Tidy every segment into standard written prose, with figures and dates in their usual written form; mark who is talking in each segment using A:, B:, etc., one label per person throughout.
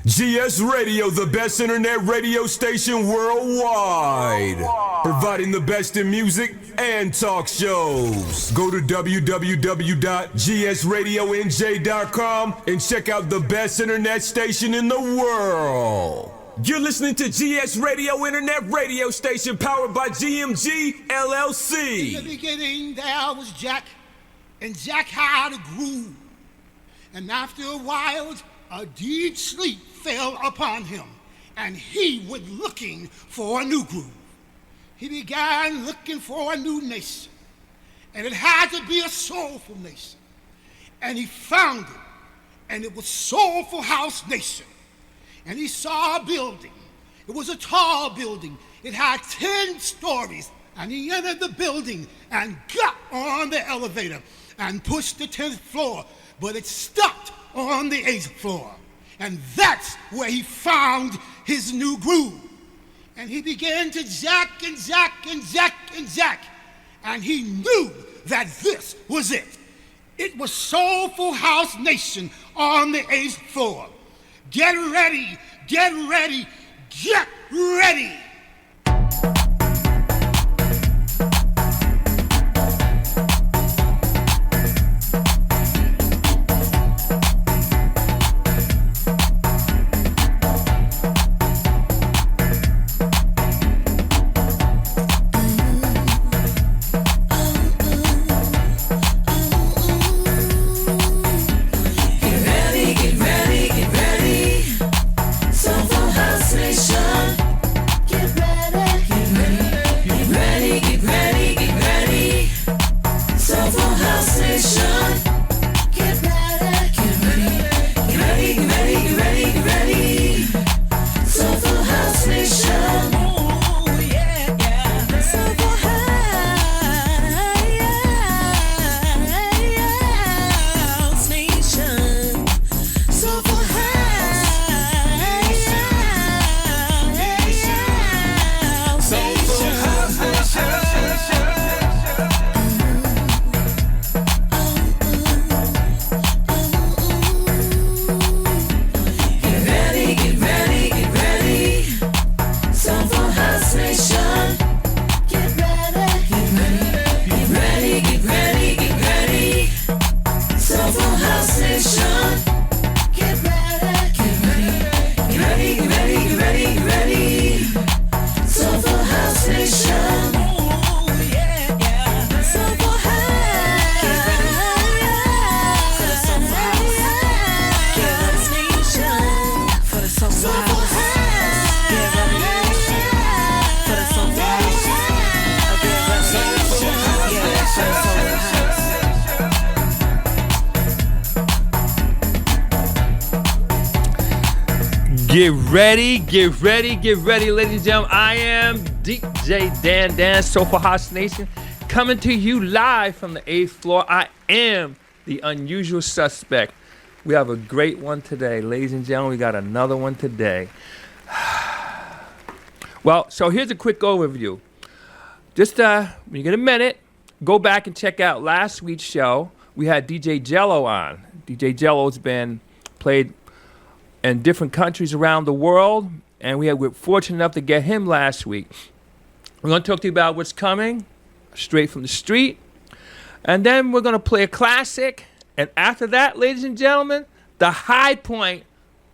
A: GS Radio, the best internet radio station worldwide. Providing the best in music and talk shows. Go to www.gsradionj.com and check out the best internet station in the world. You're listening to GS Radio Internet Radio Station powered by GMG LLC.
B: In the beginning there was Jack, and Jack had a groove. And after a while, a deep sleep fell upon him, and he went looking for a new groove. He began looking for a new nation, and it had to be a soulful nation. And he found it, and it was Soulful House Nation. And he saw a building. It was a tall building. It had 10 stories, and he entered the building and got on the elevator and pushed the 10th floor, but it stopped on the 8th floor. And that's where he found his new groove. And he began to jack and jack and jack and jack. And he knew that this was it. It was Soulful House Nation on the 8th floor. Get ready, get ready, get ready.
C: Get ready, ladies and gentlemen. I am DJ Dan, Soulful House Nation, coming to you live from the 8th floor. I am the unusual suspect. We have a great one today, ladies and gentlemen. We got another one today. Well, so here's a quick overview. Just when you get a minute, go back and check out last week's show. We had DJ Jello on. DJ Jello's been played in different countries around the world, and we're fortunate enough to get him last week. We're going to talk to you about what's coming, straight from the street, and then we're going to play a classic, and after that, ladies and gentlemen, the high point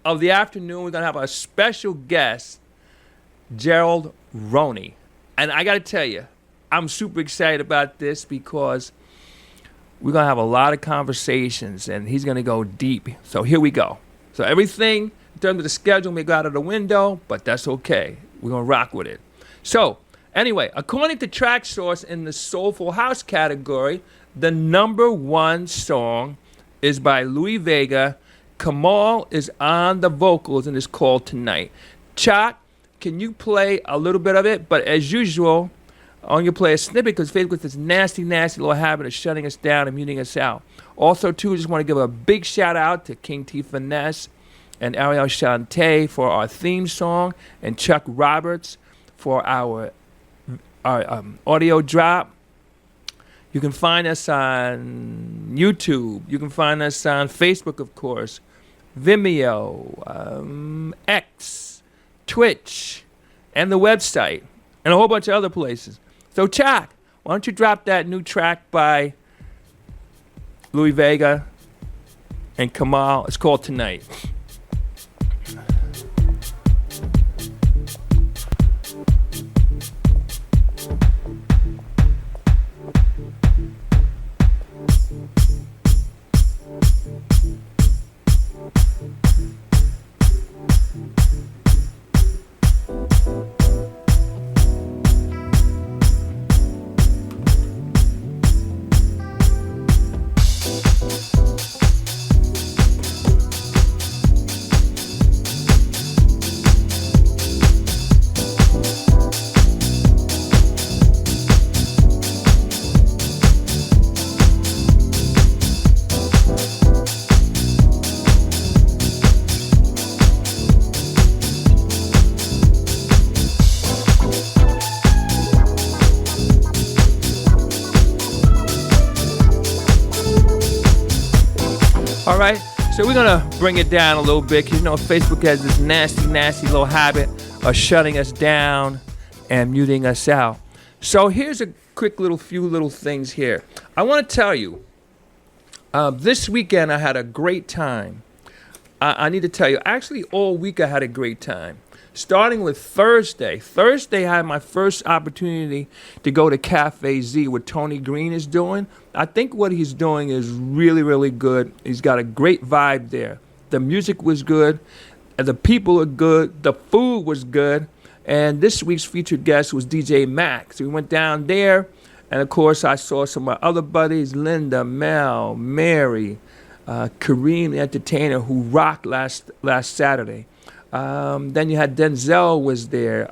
C: of the afternoon, we're going to have a special guest, Gerald Roney. And I got to tell you, I'm super excited about this because we're going to have a lot of conversations, and he's going to go deep. So here we go. So everything in terms of the schedule may go out of the window, but that's okay. We're going to rock with it. So anyway, according to Track Source in the Soulful House category, the number one song is by Louis Vega. Kamal is on the vocals and it's called Tonight. Chuck, can you play a little bit of it? But as usual, I'm going to play a snippet because Facebook has this nasty little habit of shutting us down and muting us out. Also, too, just want to give a big shout out to King T Finesse and Ariel Shante for our theme song, and Chuck Roberts for our audio drop. You can find us on YouTube. You can find us on Facebook, of course. Vimeo, X, Twitch, and the website, and a whole bunch of other places. So, Chuck, why don't you drop that new track by Louis Vega and Kamal? It's called Tonight. All right, so we're gonna bring it down a little bit. 'Cause you know, Facebook has this nasty little habit of shutting us down and muting us out. So here's a quick few little things here. I want to tell you, this weekend I had a great time. I need to tell you, actually all week I had a great time. Starting with Thursday. Thursday I had my first opportunity to go to Cafe Z, what Tony Green is doing. I think what he's doing is really good. He's got a great vibe there. The music was good. And the people are good. The food was good. And this week's featured guest was DJ Mac. So we went down there. And, of course, I saw some of my other buddies, Linda, Mel, Mary, Kareem, the entertainer, who rocked last Saturday. Then you had Denzel was there.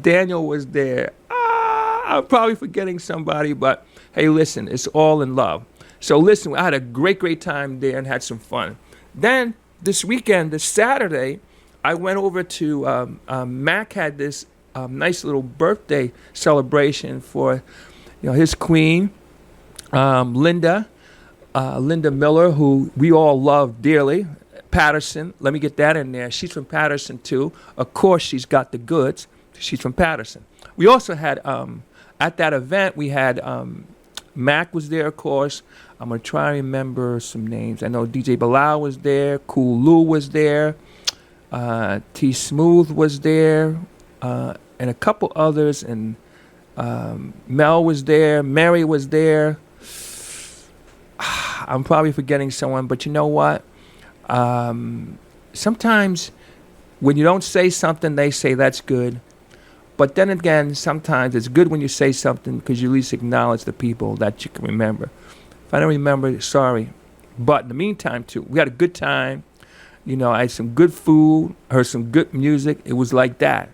C: Daniel was there. I'm probably forgetting somebody, but hey, listen, it's all in love. So listen, I had a great time there and had some fun. Then this weekend, this Saturday, I went over to Mac had this nice little birthday celebration for his queen, Linda Miller, who we all love dearly. Patterson, let me get that in there. She's from Patterson too. Of course, she's got the goods. She's from Patterson. We also had at that event we had Mac was there, of course. I'm gonna try and remember some names. I know DJ Bilal was there. Cool Lou was there. T Smooth was there, and a couple others. And Mel was there. Mary was there. I'm probably forgetting someone, but you know what? Sometimes when you don't say something, they say that's good. But then again, sometimes it's good when you say something because you at least acknowledge the people that you can remember. If I don't remember, sorry. But in the meantime, too, we had a good time. I had some good food, heard some good music. It was like that.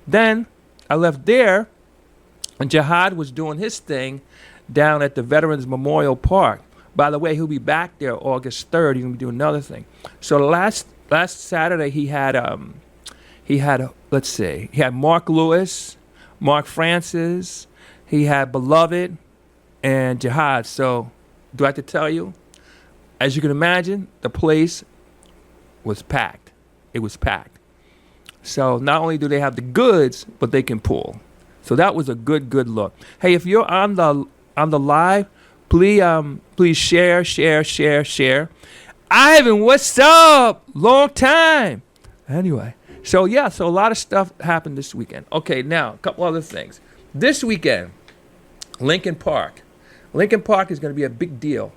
C: Then I left there, and Jihad was doing his thing down at the Veterans Memorial Park. By the way, he'll be back there August 3rd. He's gonna be doing another thing. So last Saturday he had let's see, he had Mark Lewis, Mark Francis, he had Beloved, and Jihad. So do I have to tell you? As you can imagine, the place was packed. It was packed. So not only do they have the goods, but they can pull. So that was a good look. Hey, if you're on the live, please share. Ivan, what's up? Long time. Anyway, so a lot of stuff happened this weekend. Okay, now a couple other things. This weekend, Lincoln Park. Lincoln Park is going to be a big deal.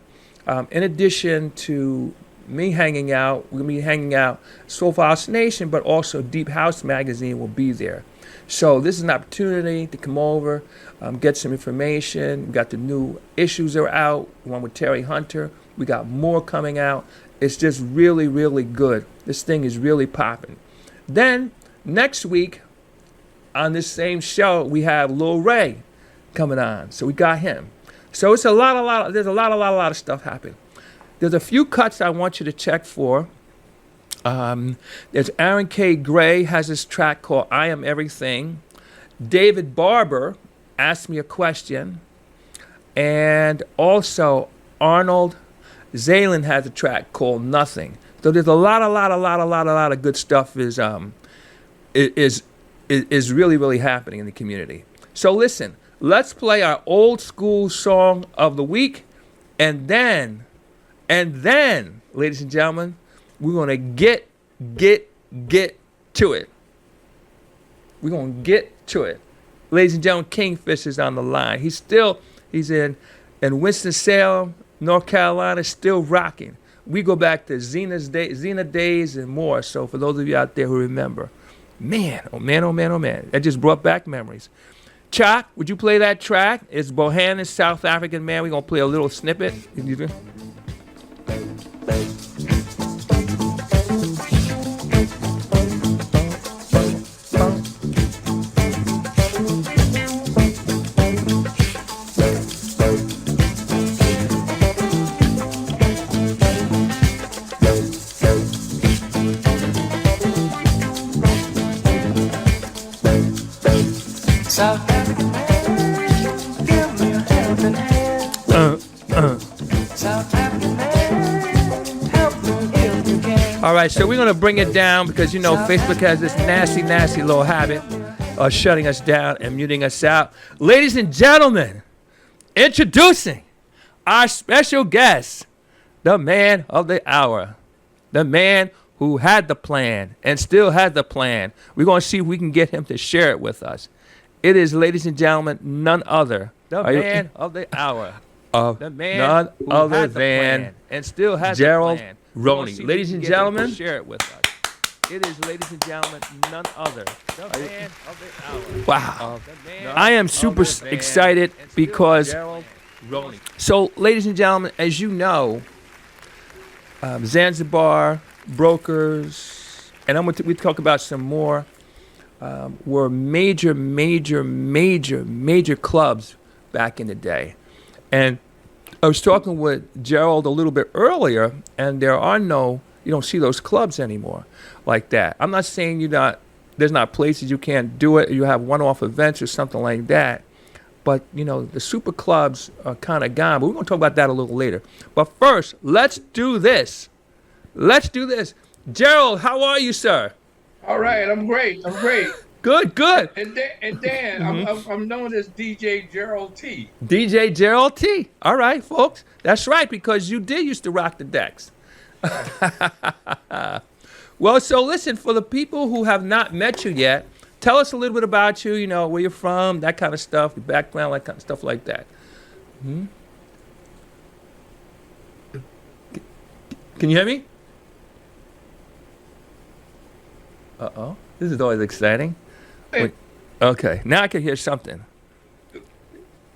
C: In addition to me hanging out, we're going to be hanging out SOULFUL Nation, but also Deep House Magazine will be there. So this is an opportunity to come over, get some information. We got the new issues that are out, one with Terry Hunter. We got more coming out. It's just really good. This thing is really popping. Then next week on this same show, we have Lil Ray coming on. So we got him. So it's there's a lot of stuff happening. There's a few cuts I want you to check for. There's Aaron K. Gray has this track called I Am Everything. David Barber asked me a question. And also Arnold Zaylin has a track called Nothing. So there's a lot of good stuff is really, really happening in the community. So listen, let's play our old school song of the week, and then, ladies and gentlemen, we're gonna get to it. We're gonna get to it. Ladies and gentlemen, Kingfish is on the line. He's in Winston-Salem, North Carolina, still rocking. We go back to Xena days and more. So for those of you out there who remember, man, that just brought back memories. Chuck, would you play that track? It's Bohannon, South African man. We're gonna play a little snippet.
D: South African man, give me a helping hand. South African man, help me if you can.
C: All right, so we're gonna bring it down because you know Facebook has this nasty little habit of shutting us down and muting us out. Ladies and gentlemen, introducing our special guest, the man of the hour, the man who had the plan and still has the plan. We're gonna see if we can get him to share it with us. It is, ladies and gentlemen, none other. The man of the hour. The man none other than and still has Gerald Roney. Ladies and gentlemen, share it with us. It is, ladies and gentlemen, none other. The man of the hour. Wow. I am super excited because so, ladies and gentlemen, as you know, Zanzibar, Brokers, and we talk about some more, were major clubs back in the day. And I was talking with Gerald a little bit earlier, and you don't see those clubs anymore like that. I'm not saying there's not places you can't do it, you have one-off events or something like that, but the super clubs are kind of gone. But we're going to talk about that a little later. But first, let's do this. Gerald, how are you, sir?
E: All right, I'm great.
C: Good.
E: And Dan, I'm known as DJ Gerald T.
C: DJ Gerald T. All right, folks. That's right, because you did used to rock the decks. Well, so listen, for the people who have not met you yet, tell us a little bit about you, where you're from, that kind of stuff, your background, that kind of stuff like that. Can you hear me? Uh-oh. This is always exciting. Wait, okay, now I can hear something.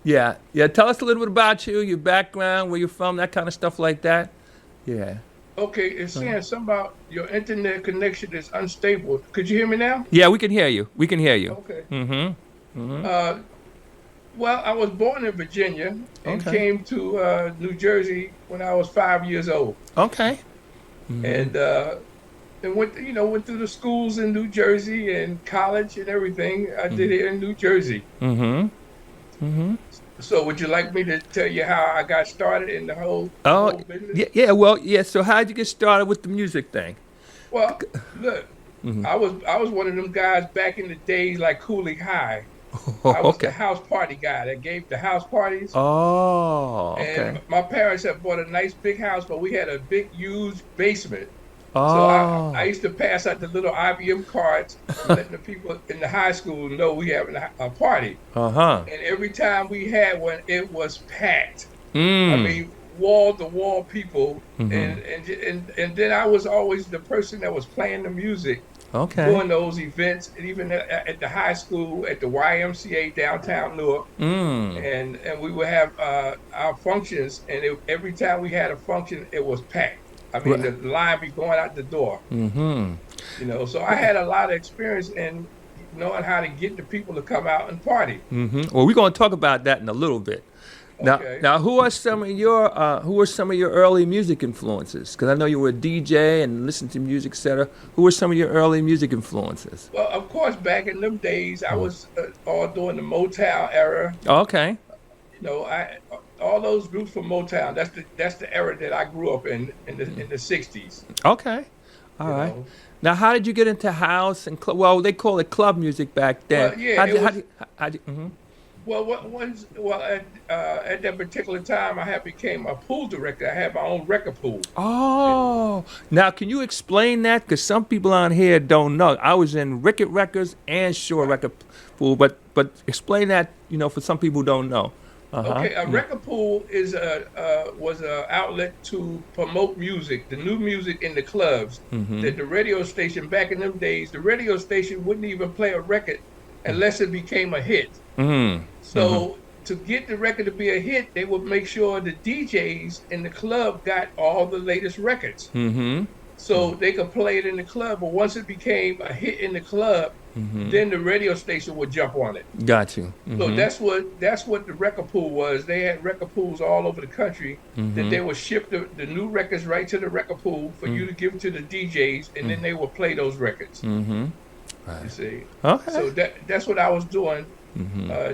C: Yeah, tell us a little bit about you, your background, where you're from, that kind of stuff like that. Yeah.
E: Okay, it's saying something about your internet connection is unstable. Could you hear me now?
C: Yeah, we can hear you.
E: Okay. Well, I was born in Virginia and came to New Jersey when I was 5 years old.
C: Okay.
E: And went through the schools in New Jersey and college and everything. I did it in New Jersey. So would you like me to tell you how I got started in the whole business?
C: Yeah. So how'd you get started with the music thing?
E: Well, look, I was one of them guys back in the days like Cooley High. I was the house party guy that gave the house parties.
C: Oh, okay.
E: And my parents had bought a nice big house, but we had a big, huge basement.
C: Oh.
E: So I used to pass out the little IBM cards, letting the people in the high school know we having a party. And every time we had one, it was packed. I mean, wall to wall people, and then I was always the person that was playing the music. Doing those events, and even at the high school, at the YMCA downtown Newark, and we would have our functions, and every time we had a function, it was packed. I mean, the line be going out the door. So I had a lot of experience in knowing how to get the people to come out and party.
C: Well, we're going to talk about that in a little bit. Now, who are some of your early music influences? Because I know you were a DJ and listened to music, etc. Who were some of your early music influences?
E: Well, of course, back in them days, I was all during the Motown era.
C: Okay.
E: all those groups from Motown. That's the era that I grew up in the '60s.
C: Okay. All
E: you
C: right.
E: know.
C: Now, how did you get into house and well, they call it club music back then.
E: Well, yeah, Well, at that particular time, I had became a pool director. I had my own record pool.
C: Oh, now can you explain that? Because some people on here don't know. I was in Ricket Records and Shore Record Pool, but explain that, for some people who don't know.
E: Okay, a record pool was an outlet to promote music, the new music in the clubs. That the radio station back in them days, the radio station wouldn't even play a record unless it became a hit. So to get the record to be a hit, they would make sure the DJs in the club got all the latest records. So they could play it in the club. But once it became a hit in the club, then the radio station would jump on it.
C: Got you.
E: So that's what the record pool was. They had record pools all over the country that they would ship the new records right to the record pool for you to give to the DJs, and then they would play those records.
C: Right.
E: You see.
C: Okay.
E: So that's what I was doing.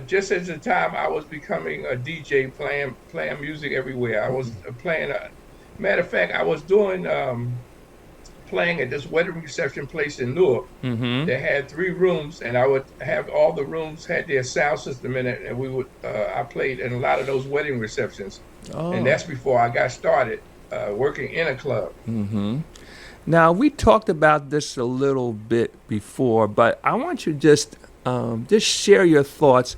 E: Just as the time I was becoming a DJ, playing music everywhere. I was playing. Matter of fact, I was doing playing at this wedding reception place in Newark. They had 3 rooms, and I would have all the rooms had their sound system in it, and we would. I played in a lot of those wedding receptions, and that's before I got started working in a club.
C: Now, we talked about this a little bit before, but I want you to just share your thoughts.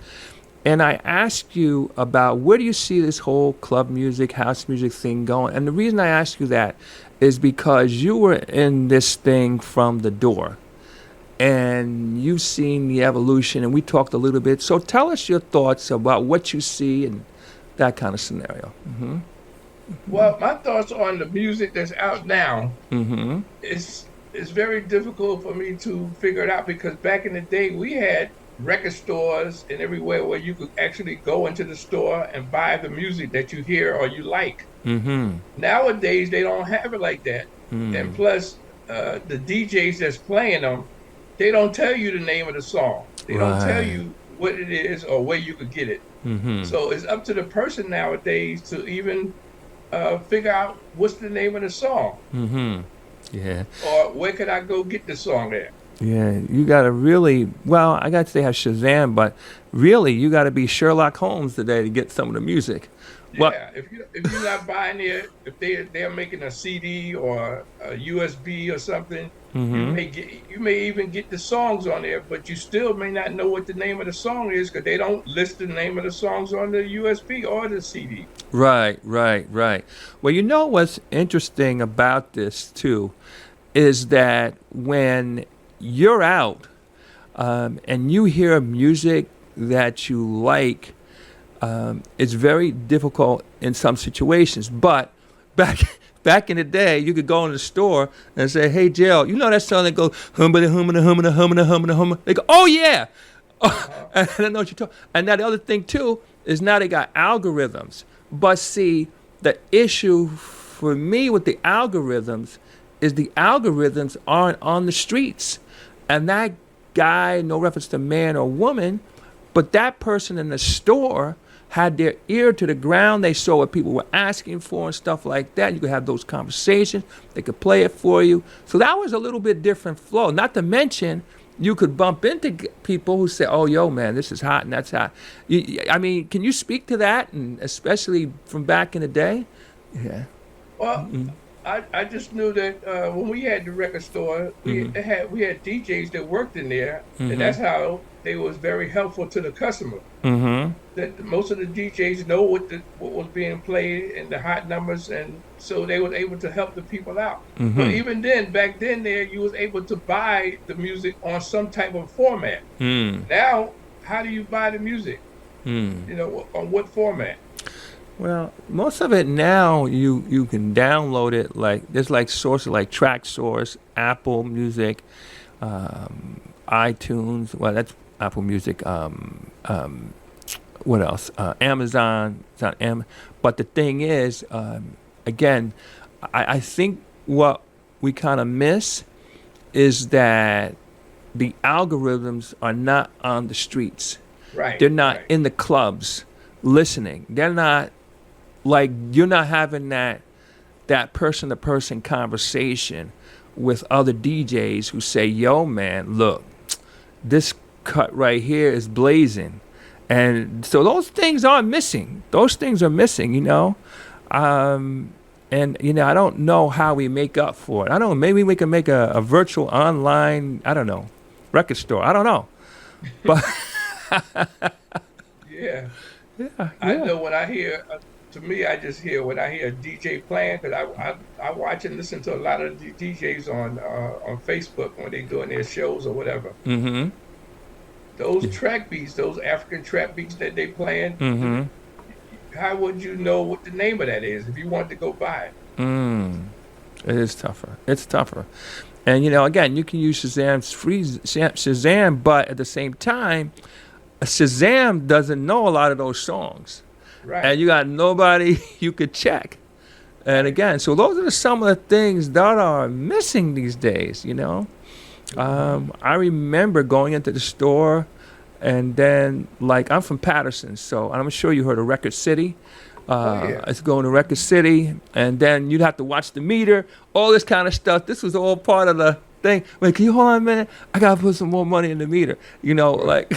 C: And I asked you about where do you see this whole club music, house music thing going? And the reason I ask you that is because you were in this thing from the door. And you've seen the evolution, and we talked a little bit. So tell us your thoughts about what you see and that kind of scenario.
E: Well, my thoughts on the music that's out now is very difficult for me to figure it out, because back in the day we had record stores and everywhere where you could actually go into the store and buy the music that you hear or you like. Nowadays they don't have it like that. And plus the DJs that's playing them, they don't tell you the name of the song. They don't tell you what it is or where you could get it. So it's up to the person nowadays to even figure out what's the name of the song.
C: Yeah.
E: Or where could I go get the song at?
C: Yeah, you got to really, well, I got to say have Shazam, but really you got to be Sherlock Holmes today to get some of the music.
E: Yeah, if you're not buying it, if they're making a CD or a USB or something, you may even get the songs on there, but you still may not know what the name of the song is, because they don't list the name of the songs on the USB or the CD. Right.
C: Well, you know what's interesting about this too is that when you're out and you hear music that you like, it's very difficult in some situations. But back in the day, you could go in the store and say, "Hey, Gerald, you know that song that goes humming, humming, humming, humming, humming, humming?" They go, "Oh yeah." And I know what you're talking. And now the other thing too is now they got algorithms. But see, the issue for me with the algorithms is the algorithms aren't on the streets. And that guy, no reference to man or woman, but that person in the store had their ear to the ground. They saw what people were asking for and stuff like that. You could have those conversations. They could play it for you. So that was a little bit different flow. Not to mention, you could bump into people who say, "Oh, yo, man, this is hot and that's hot." I mean, can you speak to that, and especially from back in the day? Yeah.
E: Well, I just knew that when we had the record store, we had DJs that worked in there, and that's how they was very helpful to the customer. That most of the DJs know what was being played and the hot numbers, and so they were able to help the people out. But even then, back then, you was able to buy the music on some type of format. Now, how do you buy the music? On what format?
C: Well, most of it now you can download it. Like there's like sources like Track Source, Apple Music, iTunes. Well, that's Apple Music. What else? Amazon. It's on Amazon. But the thing is, again, I think what we kind of miss is that the algorithms are not on the streets.
E: Right.
C: They're not in the clubs listening. They're not like you're not having that person-to-person conversation with other DJs who say, yo, man, look, this cut right here is blazing. And so those things are missing. Those things are missing, you know. And, you know, I don't know how we make up for it. I don't know. Maybe we can make a virtual online, I don't know, record store. I don't know. But
E: Yeah.
C: yeah.
E: I know when I hear, to me, I just hear when I hear a DJ playing, because I watch and listen to a lot of DJs on Facebook when they doing their shows or whatever.
C: Mm-hmm.
E: Those track beats, those African trap beats that they playing,
C: Mm-hmm.
E: how would you know what the name of that is if you wanted to go buy it?
C: It is tougher. It's tougher. And, you know, again, you can use Shazam's free Shazam, but at the same time, Shazam doesn't know a lot of those songs.
E: Right.
C: And you got nobody you could check. And again, so those are some of the things that are missing these days, you know. I remember going into the store, and then, like, I'm from Patterson, so I'm sure you heard of Record City.
E: Yeah.
C: It's going to Record City, and then you'd have to watch the meter, all this kind of stuff. This was all part of the thing. Wait, can you hold on a minute? I got to put some more money in the meter. You know, like,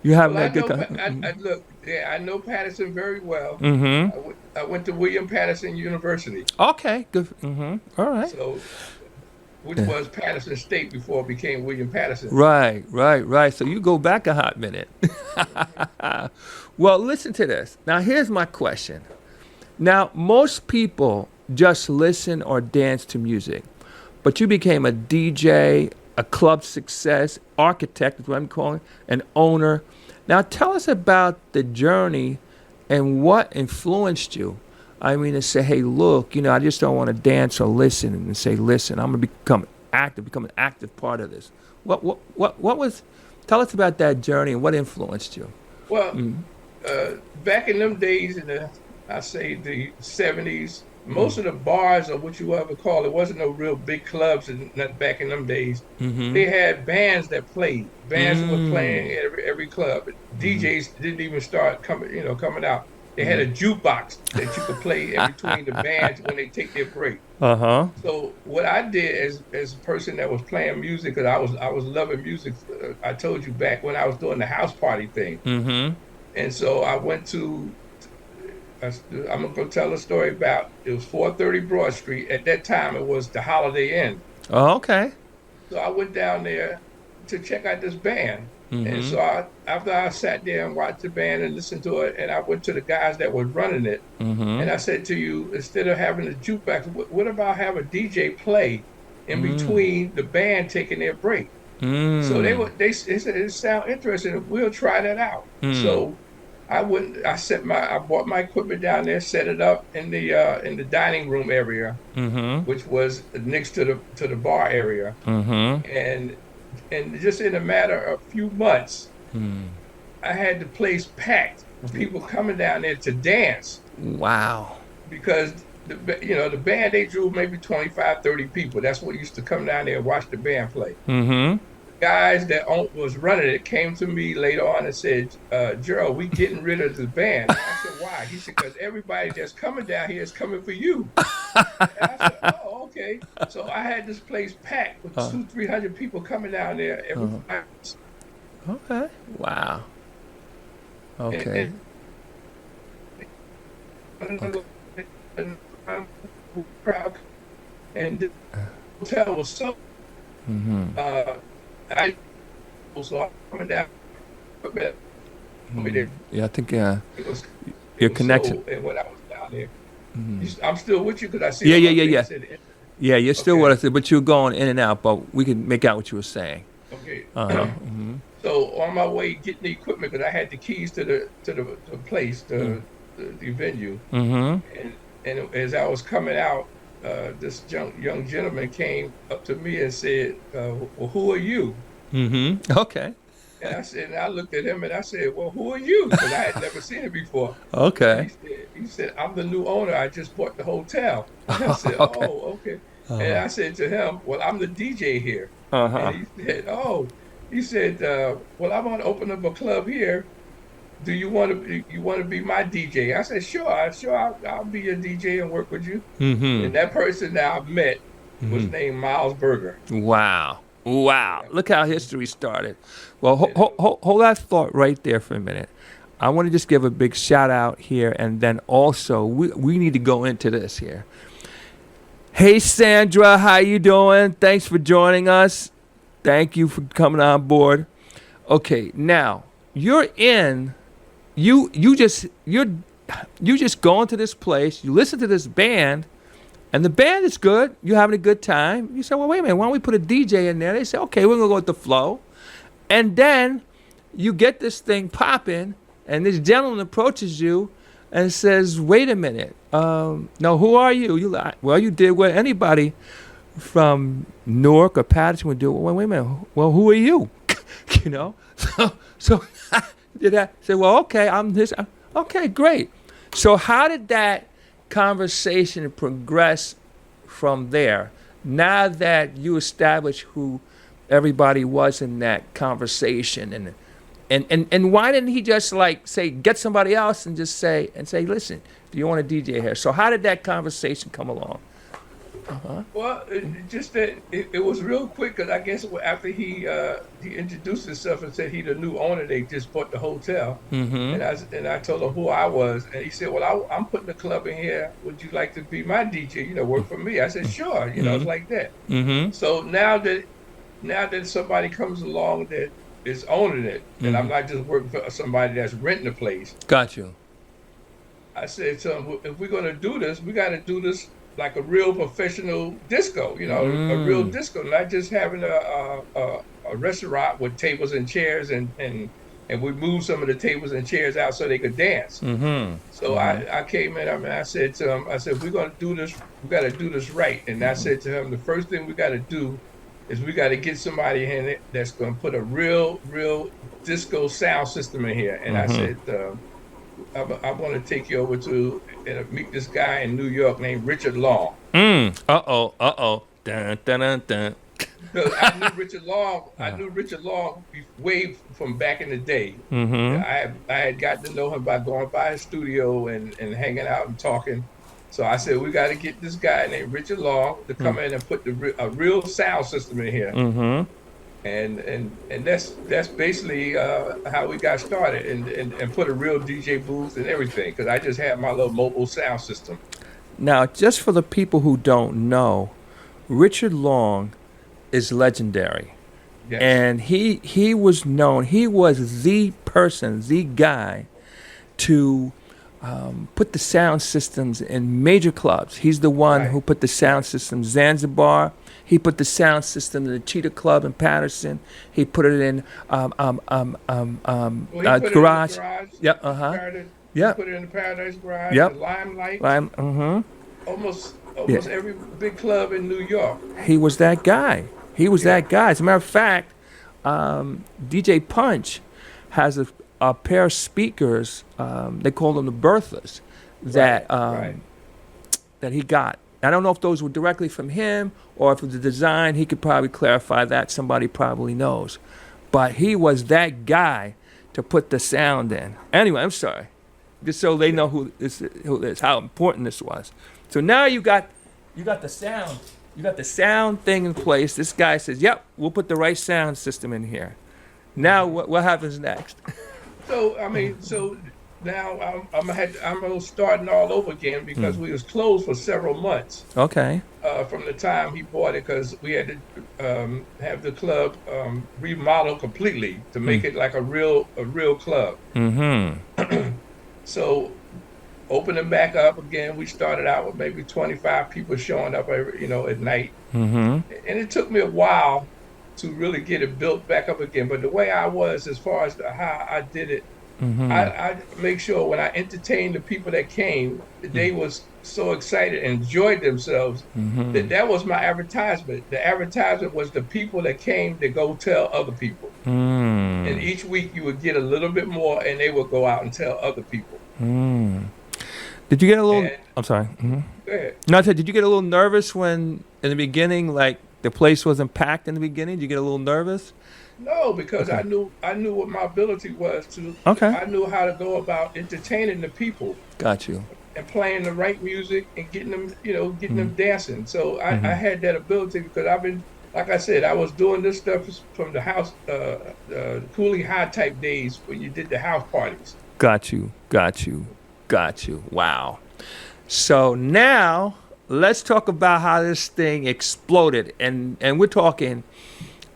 C: you have
E: Well,
C: that good kind
E: look, yeah, I know Patterson very well.
C: Mm-hmm.
E: I went to William Patterson University,
C: Okay, good. Mm-hmm. All right.
E: so which was Patterson State before it became William Patterson.
C: Right. So you go back a hot minute. Well, listen to this. Now, here's my question. Now, most people just listen or dance to music, but you became a DJ, a club success, architect is what I'm calling, an owner. Now, tell us about the journey and what influenced you. I mean, to say, hey, look, you know, I just don't want to dance or listen, and say, listen, I'm going to become an active part of this. What was, tell us about that journey and what influenced you.
E: Well, back in them days, I say the 70s, most of the bars, or what you ever call it, wasn't no real big clubs back in them days.
C: Mm-hmm.
E: They had bands that played. Bands that were playing at every club. DJs didn't even start coming out. They had a jukebox that you could play in between the bands when they take their break.
C: Uh-huh.
E: So what I did as a person that was playing music, because I was loving music. I told you back when I was doing the house party thing.
C: Mm-hmm.
E: And so I went to, I'm going to tell a story about, it was 430 Broad Street. At that time, it was the Holiday Inn.
C: Oh, okay.
E: So I went down there to check out this band.
C: Mm-hmm.
E: And so after I sat there and watched the band and listened to it, and I went to the guys that were running it,
C: Mm-hmm.
E: and I said to you, instead of having a jukebox, what about have a DJ play in between the band taking their break? So they said it sound interesting. We'll try that out. So I bought my equipment down there, set it up in the dining room area, which was next to the bar area, and just in a matter of a few months, I had the place packed with people coming down there to dance.
C: Wow.
E: Because the band, they drew maybe 25, 30 people. That's what used to come down there and watch the band play.
C: Mm-hmm.
E: Guys that was running it came to me later on and said, Gerald, we getting rid of the band. And I said, why? He said, because everybody that's coming down here is coming for you. And I said, oh, okay. So I had this place packed with 200-300 people coming down there every night.
C: Okay. Wow. Okay.
E: And the hotel was so I was coming down.
C: Yeah, I think
E: It was
C: you're connected.
E: And when I was down there, I'm still with you because I see.
C: Yeah. Yeah, you're still with us, but you're going in and out. But we can make out what you were saying.
E: Okay.
C: Mm-hmm.
E: So on my way getting the equipment, because I had the keys to the place, the venue, and as I was coming out, this young gentleman came up to me and said, well, who are you?
C: Okay.
E: And I said, and I looked at him and I said, well, who are you? Because I had never seen him before.
C: Okay.
E: He said, I'm the new owner. I just bought the hotel. And I said,
C: Okay.
E: oh, okay. And I said to him, well, I'm the DJ here. And he said, well, I'm going to open up a club here. do you want to be my DJ? I said, sure, I'll be your DJ and work with you.
C: Mm-hmm.
E: And that person that I met was named Miles Berger.
C: Wow. Look how history started. Well, hold that thought right there for a minute. I want to just give a big shout out here, and then also we need to go into this here. Hey Sandra, how you doing? Thanks for joining us. Thank you for coming on board. Okay, now you just go into this place, you listen to this band, and the band is good, you're having a good time. You say, well, wait a minute, why don't we put a DJ in there? They say, okay, we're gonna go with the flow. And then you get this thing popping, and this gentleman approaches you and says, wait a minute, no, who are you? Well, you did what anybody from Newark or Patterson would do. Well, wait a minute, well, who are you? You know? So did I say, well, okay, I'm this. Okay, great. So how did that conversation progress from there? Now that you established who everybody was in that conversation, and why didn't he just like say get somebody else and just say listen, do you want a DJ here? So how did that conversation come along?
E: Well, it was real quick, because I guess after he introduced himself and said he the new owner, they just bought the hotel, and I told him who I was, and he said, well, I'm putting the club in here. Would you like to be my DJ? Work for me? I said, sure. It's like that. So now that somebody comes along that is owning it, and I'm not just working for somebody that's renting the place.
C: Got you.
E: I said to him, if we're gonna do this, we got to do this like a real professional disco, a real disco, not just having a restaurant with tables and chairs, and we moved some of the tables and chairs out so they could dance. So I came in and I said to him, we're going to do this, we got to do this right. And I said to him, the first thing we got to do is we got to get somebody in it that's going to put a real disco sound system in here. And I said, I want to take you over to meet this guy in New York named Richard Long.
C: Uh-oh. Dun, dun, dun, dun.
E: I knew Richard Long way from back in the day. I had gotten to know him by going by his studio and hanging out and talking. So I said, we got to get this guy named Richard Long to come in and put a real sound system in here. And that's basically how we got started, and put a real DJ booth and everything, because I just had my little mobile sound system.
C: Now, just for the people who don't know, Richard Long is legendary.
E: Yes.
C: And he was known, he was the person, the guy to put the sound systems in major clubs. He's the one who put the sound system Zanzibar. He put the sound system in the Cheetah Club in Patterson. He put it in Garage. Yep.
E: Yeah. Put it in the Paradise Garage.
C: Yep.
E: The Limelight.
C: Almost
E: every big club in New York.
C: He was that guy. That guy. As a matter of fact, DJ Punch has a pair of speakers. They call them the Berthas that he got. I don't know if those were directly from him or if it was the design. He could probably clarify that. Somebody probably knows. But he was that guy to put the sound in. Anyway, I'm sorry. Just so they know who this is, how important this was. So now you got the sound. You got the sound thing in place. This guy says, yep, we'll put the right sound system in here. Now what happens next?
E: So now I'm starting all over again, because we was closed for several months.
C: Okay.
E: From the time he bought it, because we had to have the club remodeled completely to make it like a real club. So opening back up again, we started out with maybe 25 people showing up at night. And it took me a while to really get it built back up again. But the way I was, as far as how I did it, I make sure when I entertained the people that came, they was so excited and enjoyed themselves, that was my advertisement. The advertisement was the people that came to go tell other people. And each week you would get a little bit more, and they would go out and tell other people.
C: Did you get a little... I'm sorry.
E: Go ahead.
C: No, I said, did you get a little nervous when, in the beginning, like, the place wasn't packed in the beginning? Did you get a little nervous?
E: No, because
C: Okay.
E: I knew what my ability was to.
C: Okay.
E: I knew how to go about entertaining the people
C: Got you.
E: and playing the right music and getting them, getting them
C: Mm-hmm.
E: dancing. So I
C: Mm-hmm.
E: had that ability because I've been, like I said, I was doing this stuff from the house, Cooley High type days when you did the house parties.
C: Got you. Got you. Got you. Wow. So now let's talk about how this thing exploded, and we're talking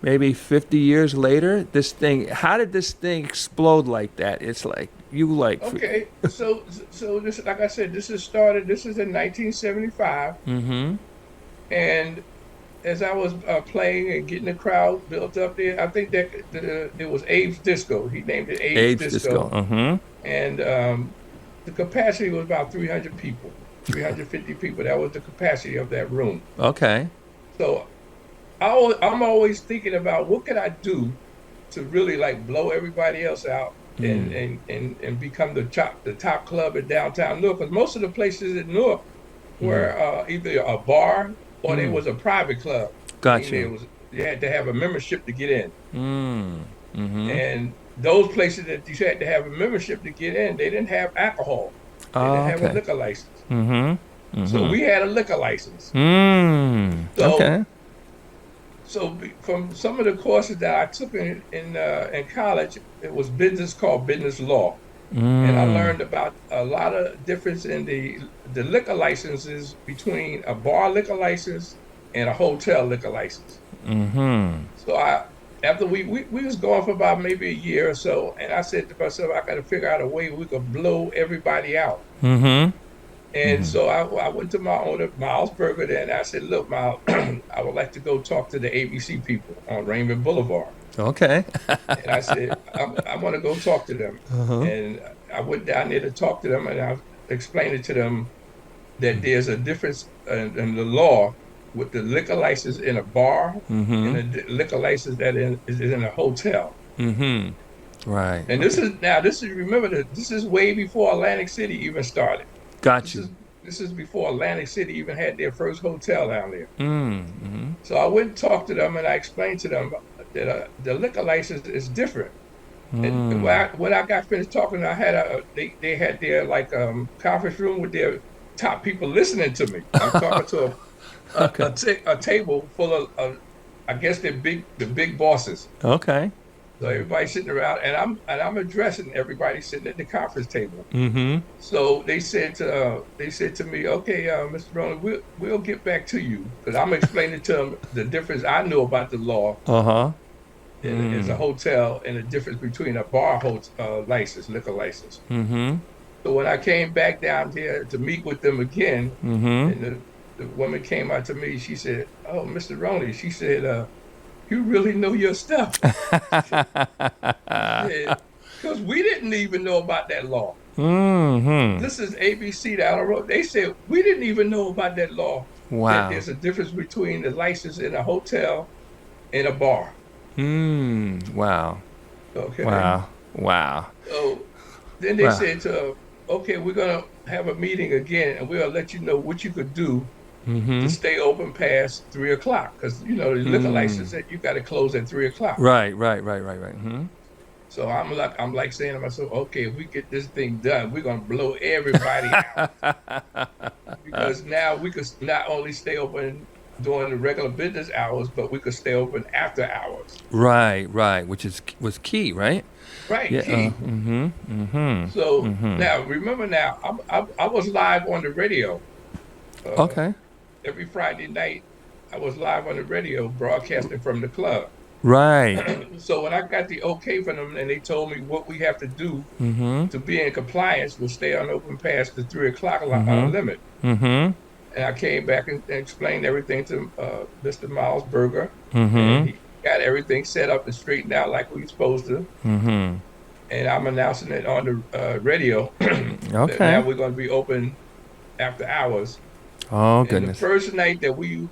C: maybe 50 years later. This thing, how did this thing explode like that? It's like you like.
E: Okay, so this, like I said, this is started. This is in 1975,
C: Mm-hmm.
E: and as I was playing and getting the crowd built up there, I think that it was Abe's Disco. He named it Abe's
C: Age disco.
E: Disco,
C: Mm-hmm.
E: and the capacity was about 300 people, 350 people. That was the capacity of that room.
C: Okay.
E: So I'm always thinking about what could I do to really like blow everybody else out and become the top club in downtown Newark. Because most of the places in Newark were either a bar or they was a private club.
C: Got
E: Meaning
C: you.
E: you had to have a membership to get in.
C: Mm-hmm.
E: And those places that you had to have a membership to get in, they didn't have alcohol. They didn't have a
C: Okay.
E: liquor license.
C: Mm-hmm.
E: So we had a liquor license. So
C: Okay.
E: From some of the courses that I took in college, it was business called business law, and I learned about a lot of difference in the liquor licenses between a bar liquor license and a hotel liquor license.
C: Mm-hmm.
E: So after we was going for about maybe a year or so, and I said to myself, I got to figure out a way we could blow everybody out.
C: Mm-hmm.
E: And so I went to my owner, Miles Berger, there, and I said, look, Miles, I would like to go talk to the ABC people on Raymond Boulevard.
C: Okay.
E: And I said, I want to go talk to them. And I went down there to talk to them, and I explained it to them that there's a difference in the law with the liquor license in a bar and the liquor license that is in a hotel.
C: Mm-hmm. Right.
E: And this is remember that this is way before Atlantic City even started.
C: Got you.
E: This is before Atlantic City even had their first hotel down there.
C: Mm-hmm.
E: So I went and talked to them, and I explained to them that the liquor license is different. And when I got finished talking, I had they had their like conference room with their top people listening to me. I'm talking to a table full of I guess the big bosses.
C: Okay.
E: So everybody's sitting around, and I'm addressing everybody sitting at the conference table.
C: Mm-hmm.
E: So they said to me, okay, Mr. Roney, we'll get back to you, because I'm explaining to them the difference I know about the law is a hotel and the difference between a bar license, liquor license.
C: Mm-hmm.
E: So when I came back down there to meet with them again, and the woman came out to me, she said, "Oh, Mr. Roney," she said, "you really know your stuff." Because we didn't even know about that law. This is ABC down the road. They said we didn't even know about that law.
C: Wow.
E: That there's a difference between the license in a hotel and a bar.
C: Wow.
E: Okay.
C: Wow.
E: So then they said to her, okay, we're gonna have a meeting again, and we'll let you know what you could do to stay open past 3 o'clock, because the liquor license that you got to close at 3 o'clock.
C: Right. Mm-hmm.
E: So I'm like saying to myself, okay, if we get this thing done, we're gonna blow everybody out, because now we could not only stay open during the regular business hours, but we could stay open after hours.
C: Right, which was key, right?
E: Right,
C: Yeah.
E: key. So now, remember now, I was live on the radio.
C: Okay.
E: Every Friday night, I was live on the radio broadcasting from the club.
C: Right.
E: So when I got the okay from them and they told me what we have to do to be in compliance, we'll stay on open past the 3 o'clock limit.
C: Mm-hmm.
E: And I came back and explained everything to Mr. Miles Berger. And he got everything set up and straightened out like we were supposed to. And I'm announcing it on the radio.
C: Okay.
E: Now we're going to be open after hours.
C: Oh,
E: And
C: goodness.
E: the first night that we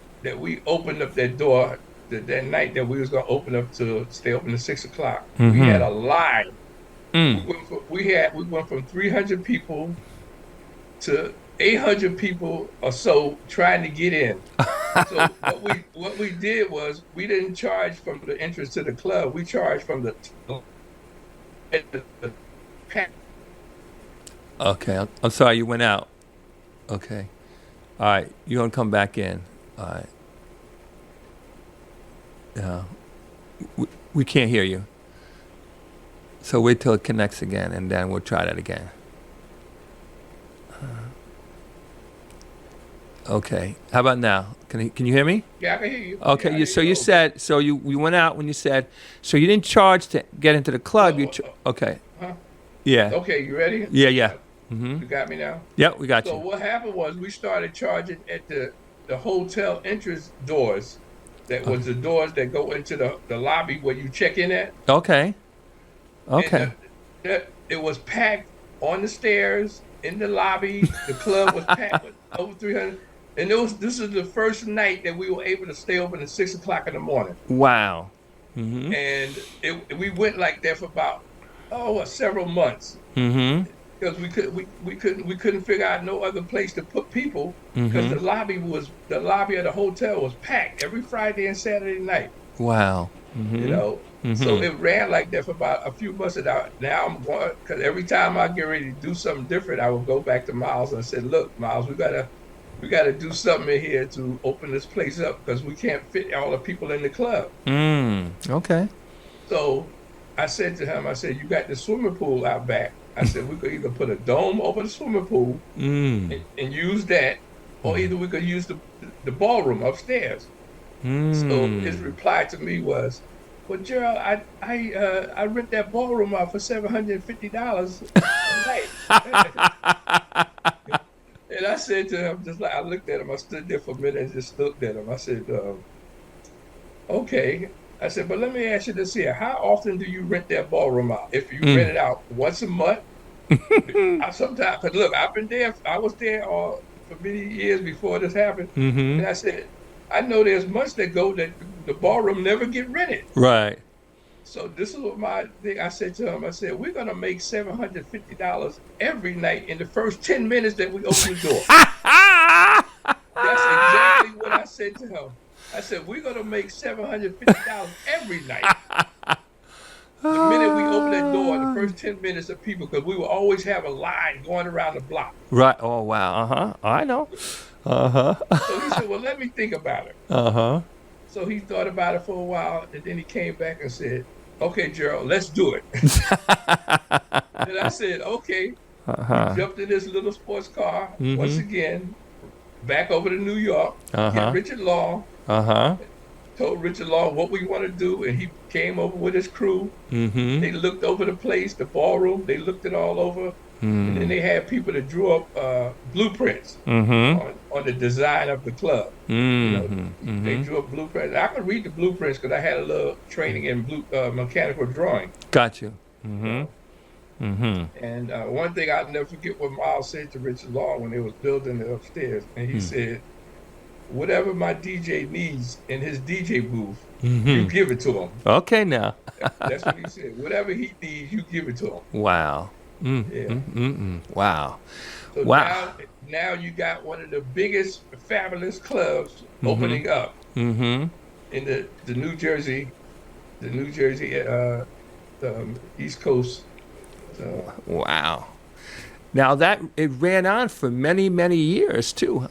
E: opened up that door, that night that we was going to open up to stay open to 6 o'clock, we had a line. We went from 300 people to 800 people or so trying to get in. So what we did was we didn't charge from the entrance to the club. We charged from the
C: Okay, I'm sorry you went out. Okay. All right, you're going to come back in. All right. Yeah. We can't hear you. So wait till it connects again, and then we'll try that again. Okay. How about now? Can you hear me?
E: Yeah, I can hear you.
C: Okay.
E: Yeah,
C: You said so. You went out when you said so. You didn't charge to get into the club. Okay.
E: Huh?
C: Yeah.
E: Okay, you ready?
C: Yeah.
E: You got me now?
C: Yeah, we got
E: So
C: you.
E: what happened was we started charging at the hotel entrance doors. That was the doors that go into the lobby where you check in at.
C: Okay. Okay.
E: And it was packed on the stairs, in the lobby. The club was packed with over 300. And this is the first night that we were able to stay open at 6 o'clock in the morning.
C: Wow. Mm-hmm.
E: And we went like that for about several months.
C: Mm-hmm.
E: Because we couldn't figure out no other place to put people because the lobby of the hotel was packed every Friday and Saturday night.
C: Wow. Mm-hmm.
E: You know, so it ran like that for about a few months. Now I'm going because every time I get ready to do something different, I would go back to Miles and say, "Look, Miles, we gotta do something in here to open this place up because we can't fit all the people in the club."
C: Okay.
E: So I said to him, "You got the swimming pool out back." I said, we could either put a dome over the swimming pool and use that, or either we could use the ballroom upstairs. So his reply to me was, "Well, Gerald, I rent that ballroom out for $750 a night." And I said to him, just like I looked at him, I stood there for a minute and just looked at him. I said, "Okay." I said, "But let me ask you this here. How often do you rent that ballroom out? If you rent it out once a month?" Sometimes, because look, I've been there. I was there for many years before this happened. And I said, "I know there's months that go that the ballroom never get rented."
C: Right.
E: So this is what my thing. I said to him, "We're gonna make $750 every night in the first 10 minutes that we open the door." That's exactly what I said to him. I said, "We're going to make $750 every night." The minute we open that door, the first 10 minutes of people, because we will always have a line going around the block.
C: Right. Oh, wow. I know.
E: So he said, "Well, let me think about it." So he thought about it for a while, and then he came back and said, "Okay, Gerald, let's do it." And I said, "Okay." We jumped in this little sports car, once again, back over to New York, get Richard Long. Told Richard Long what we want to do, and he came over with his crew. They looked over the place, the ballroom. They looked it all over, and then they had people that drew up blueprints on the design of the club. They drew up blueprints. I could read the blueprints because I had a little training in mechanical drawing.
C: Got you.
E: And one thing I'll never forget what Miles said to Richard Long when they was building it upstairs, and he said, "Whatever my DJ needs in his DJ booth, you give it to him."
C: Okay, now.
E: That's what he said. Whatever he needs, you give it to him.
C: Wow. Wow.
E: So now you got one of the biggest, fabulous clubs opening up in the New Jersey, the East Coast.
C: Wow. Now it ran on for many, many years too.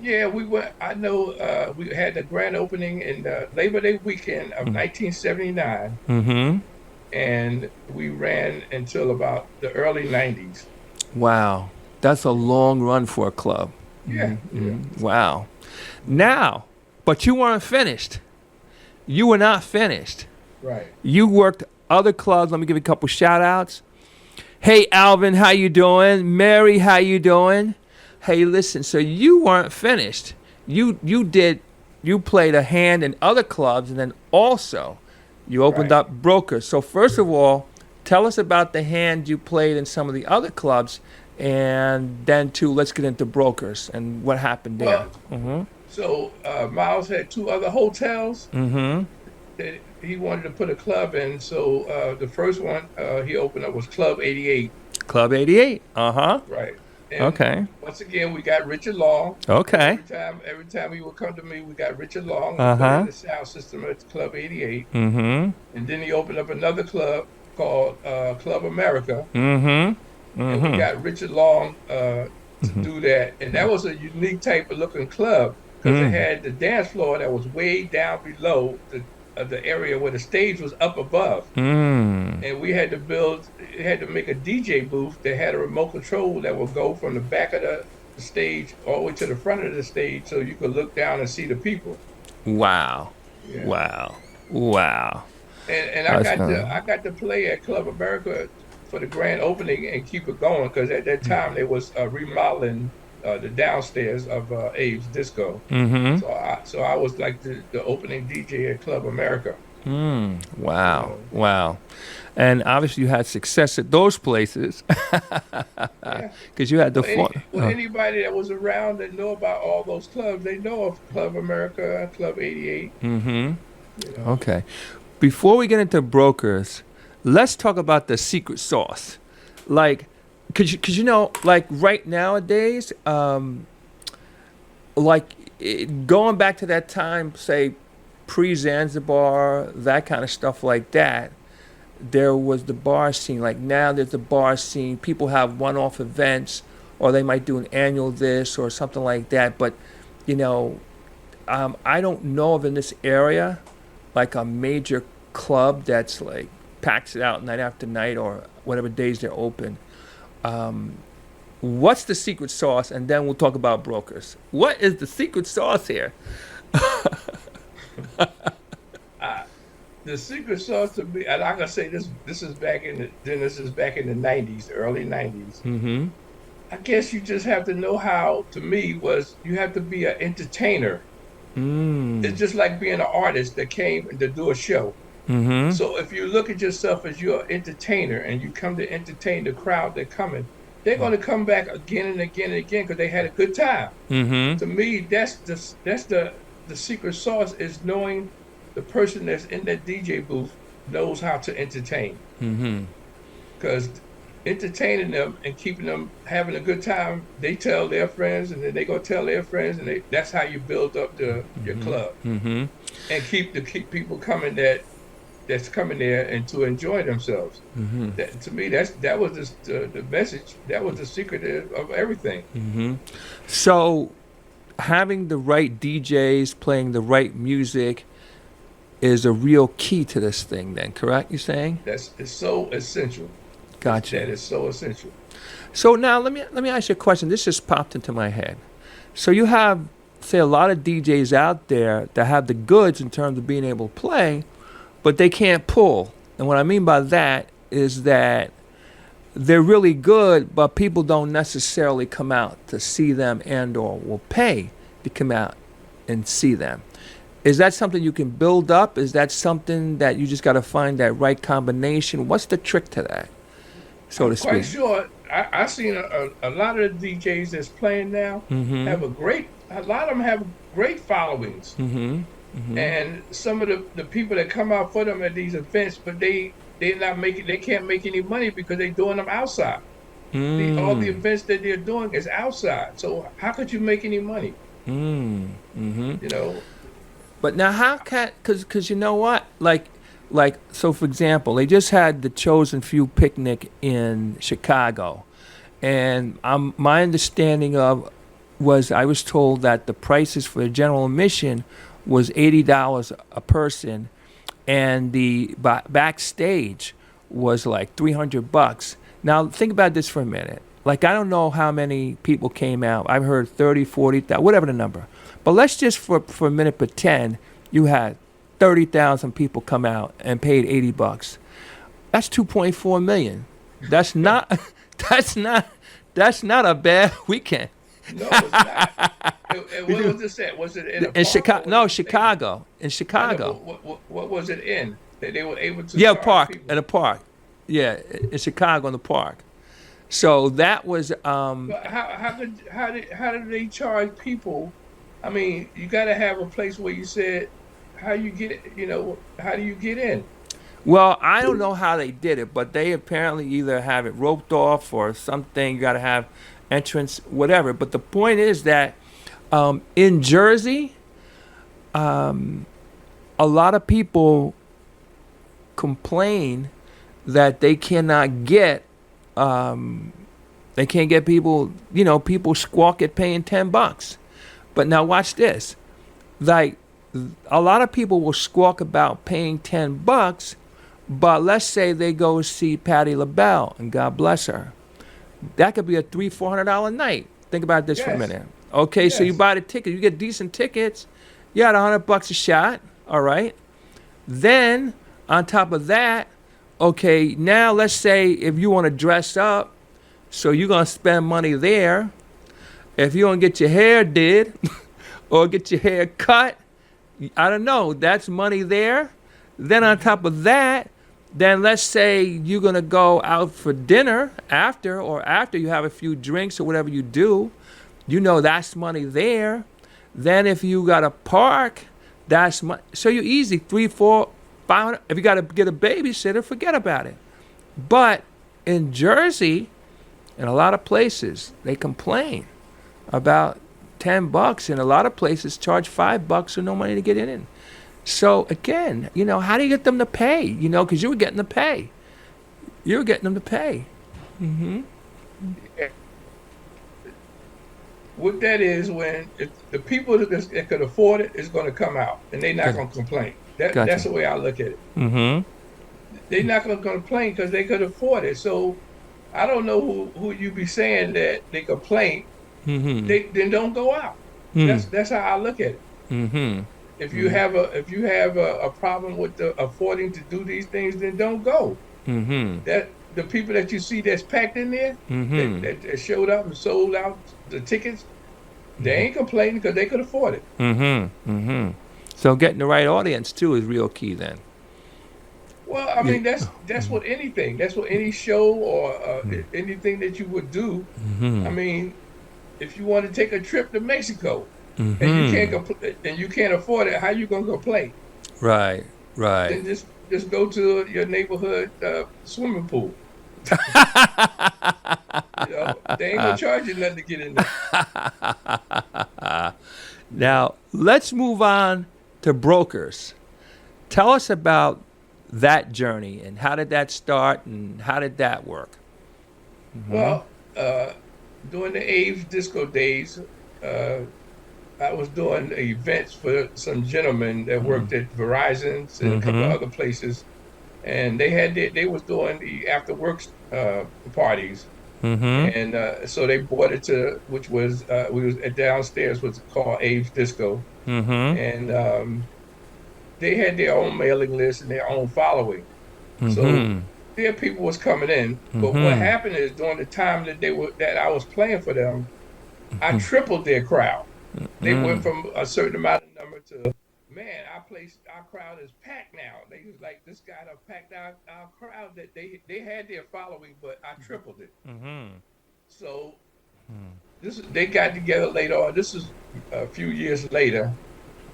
E: Yeah, we went. I know we had the grand opening in Labor Day weekend of 1979, and we ran until about the early 90s.
C: Wow, that's a long run for a club.
E: Yeah.
C: Wow. Now, but you weren't finished. You were not finished.
E: Right.
C: You worked other clubs. Let me give you a couple shout outs. Hey, Alvin, how you doing? Mary, how you doing? Hey, listen, so you weren't finished. You played a hand in other clubs, and then also you opened up Brokers. So first of all, tell us about the hand you played in some of the other clubs, and then too, let's get into Brokers and what happened there.
E: So Miles had two other hotels that he wanted to put a club in. So the first one he opened up was Club 88.
C: Club 88.
E: Right. And
C: Okay.
E: once again, we got Richard Long.
C: Okay.
E: Every time he would come to me, we got Richard Long.
C: Uh-huh.
E: In the sound system at Club 88.
C: Mm-hmm.
E: And then he opened up another club called Club America.
C: Mm-hmm.
E: And we got Richard Long to do that. And that was a unique type of looking club because it had the dance floor that was way down below the area where the stage was up above. And we had to make a DJ booth that had a remote control that would go from the back of the stage all the way to the front of the stage so you could look down and see the people.
C: Wow.
E: Yeah.
C: Wow.
E: And I got to play at Club America for the grand opening and keep it going because at that time they was remodeling the downstairs of Abe's Disco.
C: Mm-hmm.
E: So I was like the opening DJ at Club America.
C: Wow. And obviously you had success at those places because you had the fun.
E: Anybody that was around that know about all those clubs, they know of Club America, Club 88.
C: Mm-hmm.
E: You know.
C: Okay. Before we get into brokers, let's talk about the secret sauce. Like, cause you know, like right nowadays, going back to that time, say pre-Zanzibar, that kind of stuff like that, there was the bar scene. Like now there's the bar scene. People have one-off events or they might do an annual this or something like that. But, you know, I don't know of in this area like a major club that's like packs it out night after night or whatever days they're open. What's the secret sauce? And then we'll talk about brokers. What is the secret sauce here?
E: The secret sauce to me, and I'm gonna say this is back in the 90s, early 90s.
C: Mm-hmm.
E: I guess you just have to know how. To me, was you have to be an entertainer. It's just like being an artist that came to do a show.
C: Mm-hmm.
E: So if you look at yourself as you're an entertainer and you come to entertain the crowd that coming, they're going to come back again and again and again because they had a good time.
C: Mm-hmm.
E: To me, that's the secret sauce is knowing the person that's in that DJ booth knows how to entertain. Because entertaining them and keeping them having a good time, they tell their friends and then they go tell their friends, and that's how you build up your club and keep people coming that's coming there and to enjoy themselves. That, to me, that was the message. That was the secret of everything.
C: So, having the right DJs playing the right music is a real key to this thing. Then, correct? You're saying
E: it's so essential.
C: Gotcha.
E: That is so essential.
C: So now let me ask you a question. This just popped into my head. So you have, say, a lot of DJs out there that have the goods in terms of being able to play, but they can't pull. And what I mean by that is that they're really good, but people don't necessarily come out to see them and or will pay to come out and see them. Is that something you can build up? Is that something that you just got to find that right combination? What's the trick to that, so to speak?
E: Quite sure. I've seen a lot of the DJs that's playing now have a lot of them have great followings. And some of the people that come out for them at these events, but they can't make any money because they're doing them outside. All the events that they're doing is outside. So how could you make any money? You know.
C: But now how can, because you know what, like so for example, they just had the Chosen Few picnic in Chicago, and my understanding was I was told that the prices for the general admission was $80 a person, and the backstage was like $300. Now think about this for a minute. Like I don't know how many people came out. I've heard 30, 40, whatever the number. But let's just for a minute pretend you had 30,000 people come out and paid $80. That's 2.4 million. That's not a bad weekend.
E: No, it's not. And where was this at? Was it in
C: Chicago? No, Chicago. In Chicago.
E: What was it in that they were able to?
C: Yeah, park
E: people?
C: at a park. Yeah, in Chicago in the park. So that was.
E: But how did they charge people? I mean, you got to have a place where you said, how do you get in?
C: Well, I don't know how they did it, but they apparently either have it roped off or something. You got to have entrance, whatever. But the point is that in Jersey, a lot of people complain that they cannot get, they can't get people, people squawk at paying $10. But now watch this. Like, a lot of people will squawk about paying $10, but let's say they go see Patti LaBelle, and God bless her. That could be a $300-$400 night. Think about this for a minute. Okay, so you buy the ticket, you get decent tickets, you got $100 a shot, all right? Then, on top of that, okay, now let's say if you want to dress up, so you're going to spend money there. If you want to get your hair did or get your hair cut, I don't know, that's money there. Then on top of that, then let's say you're going to go out for dinner after you have a few drinks or whatever you do, that's money there. Then if you got to park, that's money. So you're easy, 300, 400, 500. If you got to get a babysitter, forget about it. But in Jersey, in a lot of places, they complain about $10, and a lot of places charge $5 or no money to get in. So again, how do you get them to pay? Because you were getting to pay. You were getting them to pay. Mm-hmm.
E: What that is, when the people that could afford it is going to come out, and they're not going to complain. That's the way I look at it.
C: Mm-hmm.
E: They're not going to complain because they could afford it. So I don't know who you be saying that they complain.
C: Mm-hmm.
E: They then don't go out.
C: Mm-hmm.
E: That's how I look at it.
C: Mm-hmm.
E: If you have a problem with affording to do these things, then don't go.
C: Mm-hmm.
E: That the people that you see that's packed in there,
C: Mm-hmm.
E: that showed up and sold out the tickets, they ain't complaining because they could afford it.
C: Mm-hmm. Mm-hmm. So getting the right audience too is real key then.
E: Well, I mean that's what anything. That's what any show or anything that you would do.
C: Mm-hmm.
E: I mean, if you want to take a trip to Mexico.
C: Mm-hmm.
E: And you can't afford it, how you gonna complain?
C: Right.
E: Then just go to your neighborhood swimming pool. They ain't gonna charge you nothing to get in there.
C: Now let's move on to brokers. Tell us about that journey and how did that start and how did that work? Mm-hmm.
E: Well, during the Aves disco days, I was doing events for some gentlemen that worked at Verizon's and a couple other places, and they was doing the after work parties, and so they brought it to which was we was at downstairs was called Aves Disco, and they had their own mailing list and their own following, so their people was coming in, but what happened is during the time that I was playing for them, I tripled their crowd. They went from a certain amount of number to, man, our crowd is packed now. They was like, this guy done packed our crowd that they had their following, but I tripled it. So they got together later on. This is a few years later,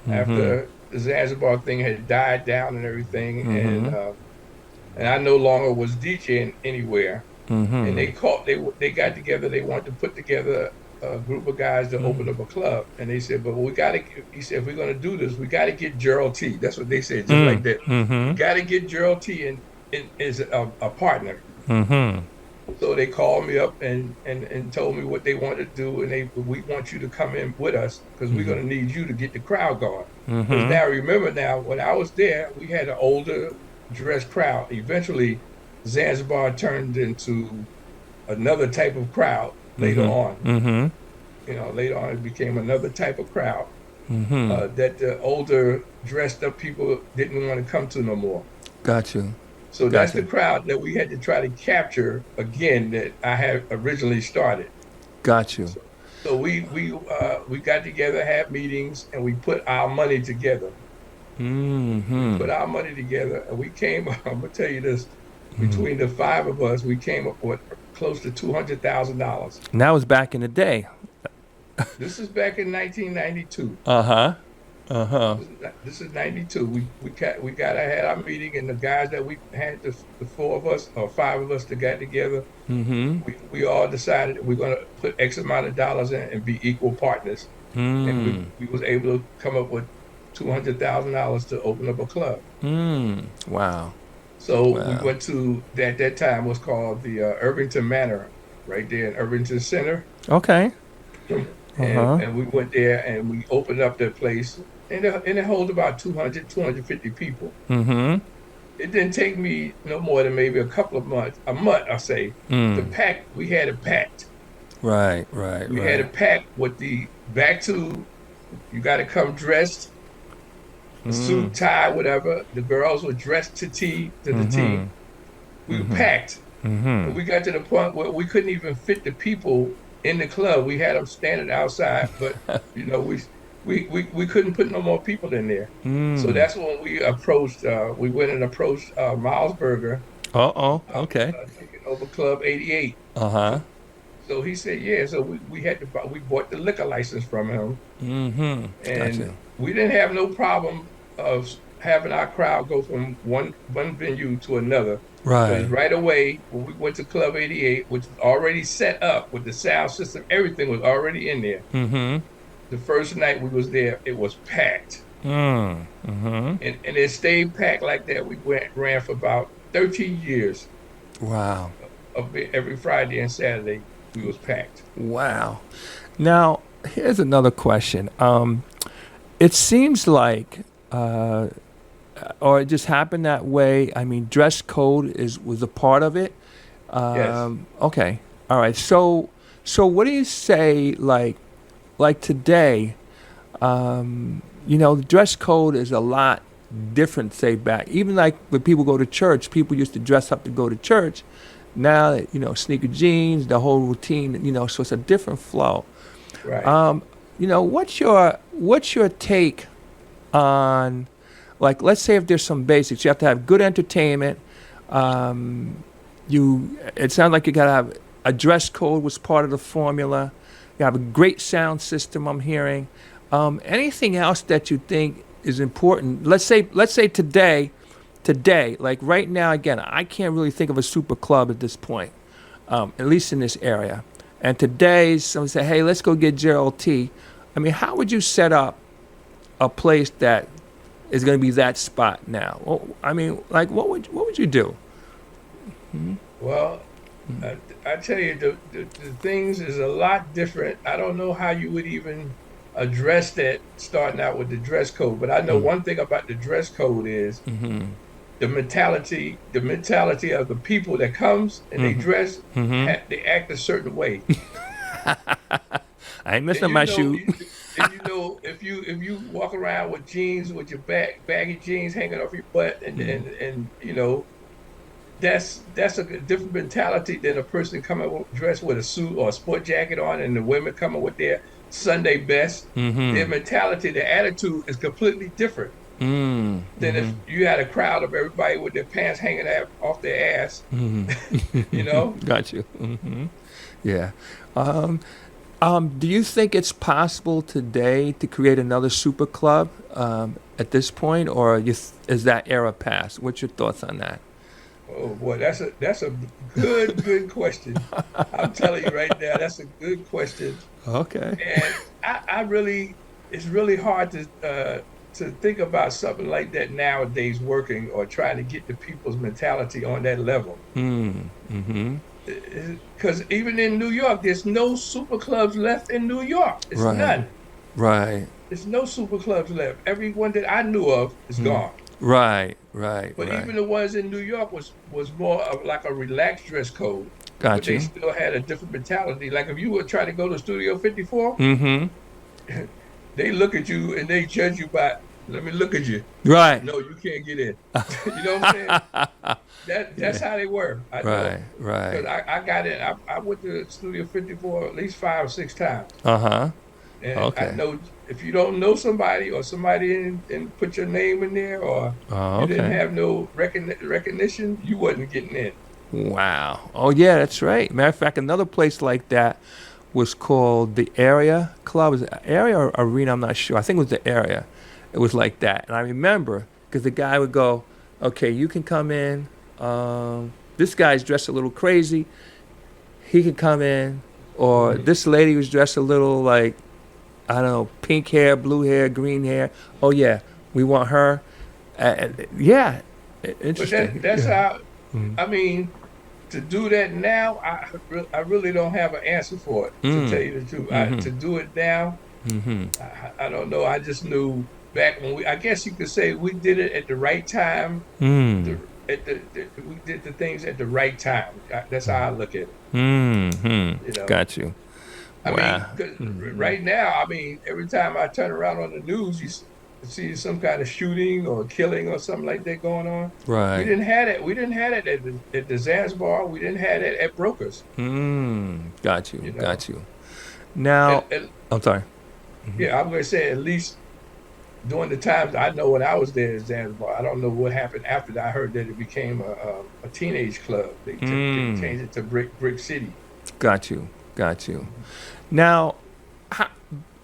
E: after the Zanzibar thing had died down and everything, and I no longer was DJing anywhere. And they got together. They wanted to put together a group of guys to open up a club, and they said, but he said, if we're going to do this, we got to get Gerald T. That's what they said, just like that. We got to get Gerald T in as a partner. So they called me up and told me what they wanted to do, and we want you to come in with us because we're going to need you to get the crowd going. Because now, remember now, when I was there, we had an older dressed crowd. Eventually, Zanzibar turned into another type of crowd. Later on, later on it became another type of crowd that the older dressed up people didn't want to come to no more.
C: Got you.
E: So that's the crowd that we had to try to capture again that I had originally started.
C: Got you.
E: So we got together, had meetings, and we put our money together. We put our money together, and we came. I'm gonna tell you this: between the five of us, we came up with close to $200,000.
C: And that was back in the day.
E: This is back in 1992. This is 92. I had our meeting, and the guys that we had, the four of us or five of us that got together, we all decided that we're going to put X amount of dollars in and be equal partners. And we was able to come up with $200,000 to open up a club.
C: Wow.
E: So we went to, at that time was called the Irvington Manor, right there in Irvington Center.
C: Okay.
E: And we went there and we opened up that place, and it holds about 250 people. It didn't take me no more than maybe a month, I say, to pack. We had it packed.
C: Right.
E: We had it packed with the back to, you got to come dressed, a suit, tie, whatever. The girls were dressed to the T. We were packed. But we got to the point where we couldn't even fit the people in the club. We had them standing outside, but we couldn't put no more people in there. So that's when we approached. We went and approached Miles Berger.
C: Okay.
E: Taking over Club 88. So he said, yeah. So we bought the liquor license from him. And
C: Gotcha.
E: we didn't have no problem of having our crowd go from one venue to another. Right away, when we went to Club 88, which was already set up with the sound system, everything was already in there. The first night we was there, it was packed. And it stayed packed like that. We ran for about 13 years.
C: Wow.
E: Every Friday and Saturday, we was packed.
C: Wow. Now, here's another question. It seems like, or it just happened that way. I mean, dress code was a part of it.
E: Yes.
C: Okay. All right. So what do you say, like today? The dress code is a lot different. Say back, even like when people go to church, people used to dress up to go to church. Now, sneaker jeans, the whole routine. So it's a different flow.
E: Right.
C: What's your take on, like, let's say if there's some basics, you have to have good entertainment. It sounds like you got to have a dress code was part of the formula. You have a great sound system, I'm hearing. Anything else that you think is important? Let's say today, like right now, again, I can't really think of a super club at this point, at least in this area. And today, someone say, hey, let's go get Gerald T. I mean, how would you set up a place that is going to be that spot now? Well, I mean, like, what would you do?
E: Well, I tell you, the things is a lot different. I don't know how you would even address that starting out with the dress code, but I know one thing about the dress code is the mentality of the people that comes and they dress, they act a certain way.
C: I ain't missing my shoe.
E: If you walk around with jeans with your baggy jeans hanging off your butt, and that's a different mentality than a person coming dressed with a suit or a sport jacket on, and the women coming with their Sunday best. Their mentality, their attitude is completely different than if you had a crowd of everybody with their pants hanging off their ass.
C: Got you. Yeah. Do you think it's possible today to create another super club at this point, or is that era past? What's your thoughts on that?
E: Oh boy, that's a good question. I'm telling you right now, that's a good question.
C: Okay.
E: And it's really hard to think about something like that nowadays working or trying to get the people's mentality on that level. Because even in New York, there's no super clubs left in New York. It's none.
C: Right.
E: There's no super clubs left. Everyone that I knew of is gone.
C: Right.
E: But even the ones in New York was more of like a relaxed dress code.
C: Got
E: but
C: you.
E: they still had a different mentality. Like if you were trying to go to Studio 54, they look at you and they judge you by, let me look at you.
C: Right.
E: No, you can't get in. You know what I'm saying? That's how they were. I know.
C: Right.
E: Because I got in. I went to Studio 54 at least 5 or 6 times. And I know if you don't know somebody or somebody and put your name in there or you didn't have no recognition, you wasn't getting in.
C: Wow. Oh, yeah, that's right. Matter of fact, another place like that was called the Area Club. Was it Area or Arena? I'm not sure. I think it was the Area. It was like that. And I remember, because the guy would go, okay, you can come in. This guy's dressed a little crazy. He can come in. Or this lady was dressed a little like, I don't know, pink hair, blue hair, green hair. Oh, yeah, we want her. Yeah, interesting.
E: But that's how, I mean, to do that now, I really don't have an answer for it, to tell you the truth. To do it now, I don't know. I just knew back when I guess you could say we did it at the right time. We did the things at the right time. That's how I look at it. You know?
C: Got you.
E: I mean, 'cause right now, I mean, every time I turn around on the news, you see some kind of shooting or killing or something like that going on.
C: Right.
E: We didn't have it. We didn't have it at the Zanzibar. We didn't have it at Brokers.
C: Got you.
E: You know?
C: Got you. Now, I'm sorry.
E: Yeah, I'm going to say at least during the times I know when I was there at Zanzibar. I don't know what happened after that. I heard that it became a teenage club. They changed it to Brick City.
C: Got you. Got you. Now,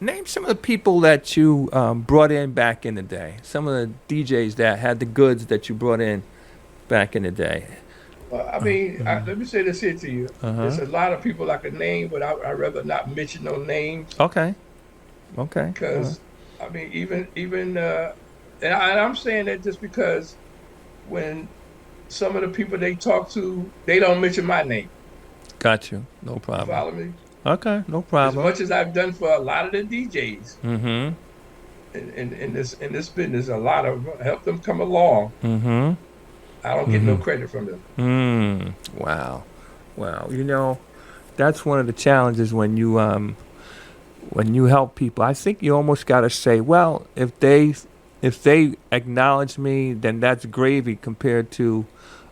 C: name some of the people that you brought in back in the day. Some of the DJs that had the goods that you brought in back in the day.
E: Well, I mean, let me say this here to you. There's a lot of people I could name, but I'd rather not mention no names.
C: Okay.
E: Because, I mean, even and I'm saying that just because when some of the people they talk to, they don't mention my name.
C: Got you. No
E: You
C: problem.
E: follow me?
C: Okay, no
E: As
C: problem.
E: much as I've done for a lot of the DJs in this business, a lot of help them come along. I don't get no credit from them.
C: Wow. You know, that's one of the challenges when you help people. I think you almost got to say, well, if they acknowledge me, then that's gravy compared to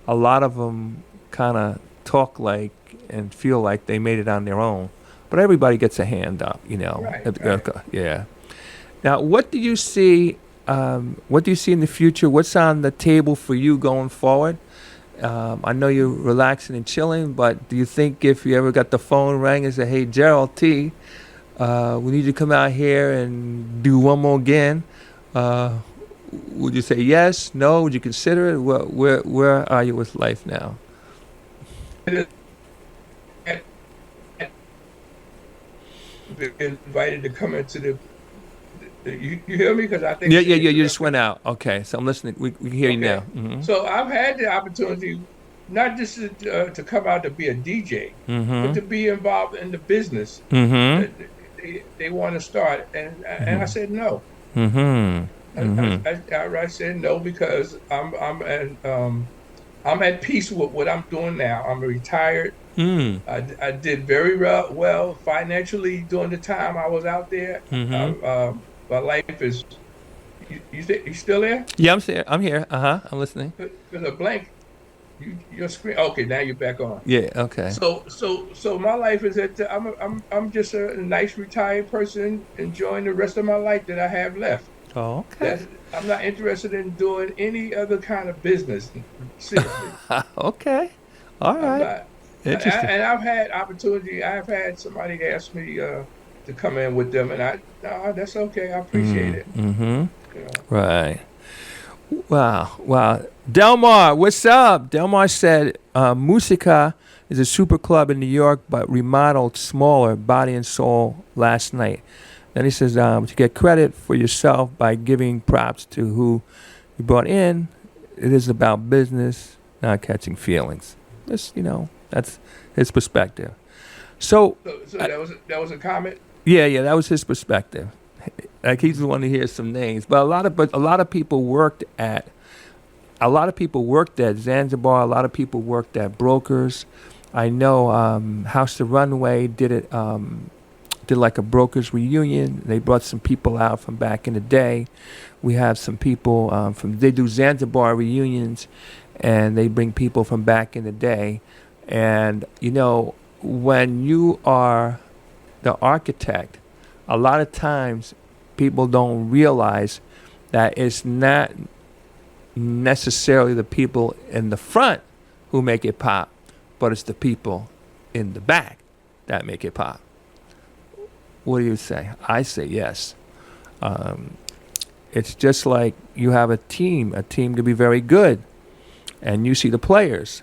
C: a lot of them kind of talk like and feel like they made it on their own. But everybody gets a hand up, you know.
E: Right.
C: Yeah. Now, what do you see? What do you see in the future? What's on the table for you going forward? I know you're relaxing and chilling, but do you think if you ever got the phone rang and said, "Hey, Gerald T, we need you to come out here and do one more again," would you say yes? No? Would you consider it? Where are you with life now?
E: Been invited to come into the you hear me? Because I think
C: Yeah. You just went out. Okay, so I'm listening. We can hear you now.
E: So I've had the opportunity not just to come out to be a DJ, but to be involved in the business that they want to start, and I said no. I said no because I'm at peace with what I'm doing now. I'm retired. I did very well financially during the time I was out there. My life is. You still there?
C: Yeah, I'm here. I'm listening.
E: Because a blank, your screen. Okay, now you're back on.
C: Yeah. Okay.
E: So my life is that I'm just a nice retired person enjoying the rest of my life that I have left.
C: Oh, okay.
E: I'm not interested in doing any other kind of business. Seriously.
C: Okay. All right. Interesting.
E: And I've had opportunity. I've had somebody ask me to come in with them, and that's okay. I appreciate it. You know?
C: Right. Wow. Delmar, what's up? Delmar said, Musica is a super club in New York, but remodeled smaller, body and soul, last night. Then he says, to get credit for yourself by giving props to who you brought in, it is about business, not catching feelings. That's his perspective. So
E: that was a comment.
C: Yeah, that was his perspective. Like he's the one who hears some names, but a lot of people worked at Zanzibar. A lot of people worked at Brokers. I know House to Runway did like a Brokers reunion. They brought some people out from back in the day. We have some people they do Zanzibar reunions, and they bring people from back in the day. And when you are the architect, a lot of times people don't realize that it's not necessarily the people in the front who make it pop, but it's the people in the back that make it pop. What do you say? I say yes. it's just like you have a team to be very good, and you see the players,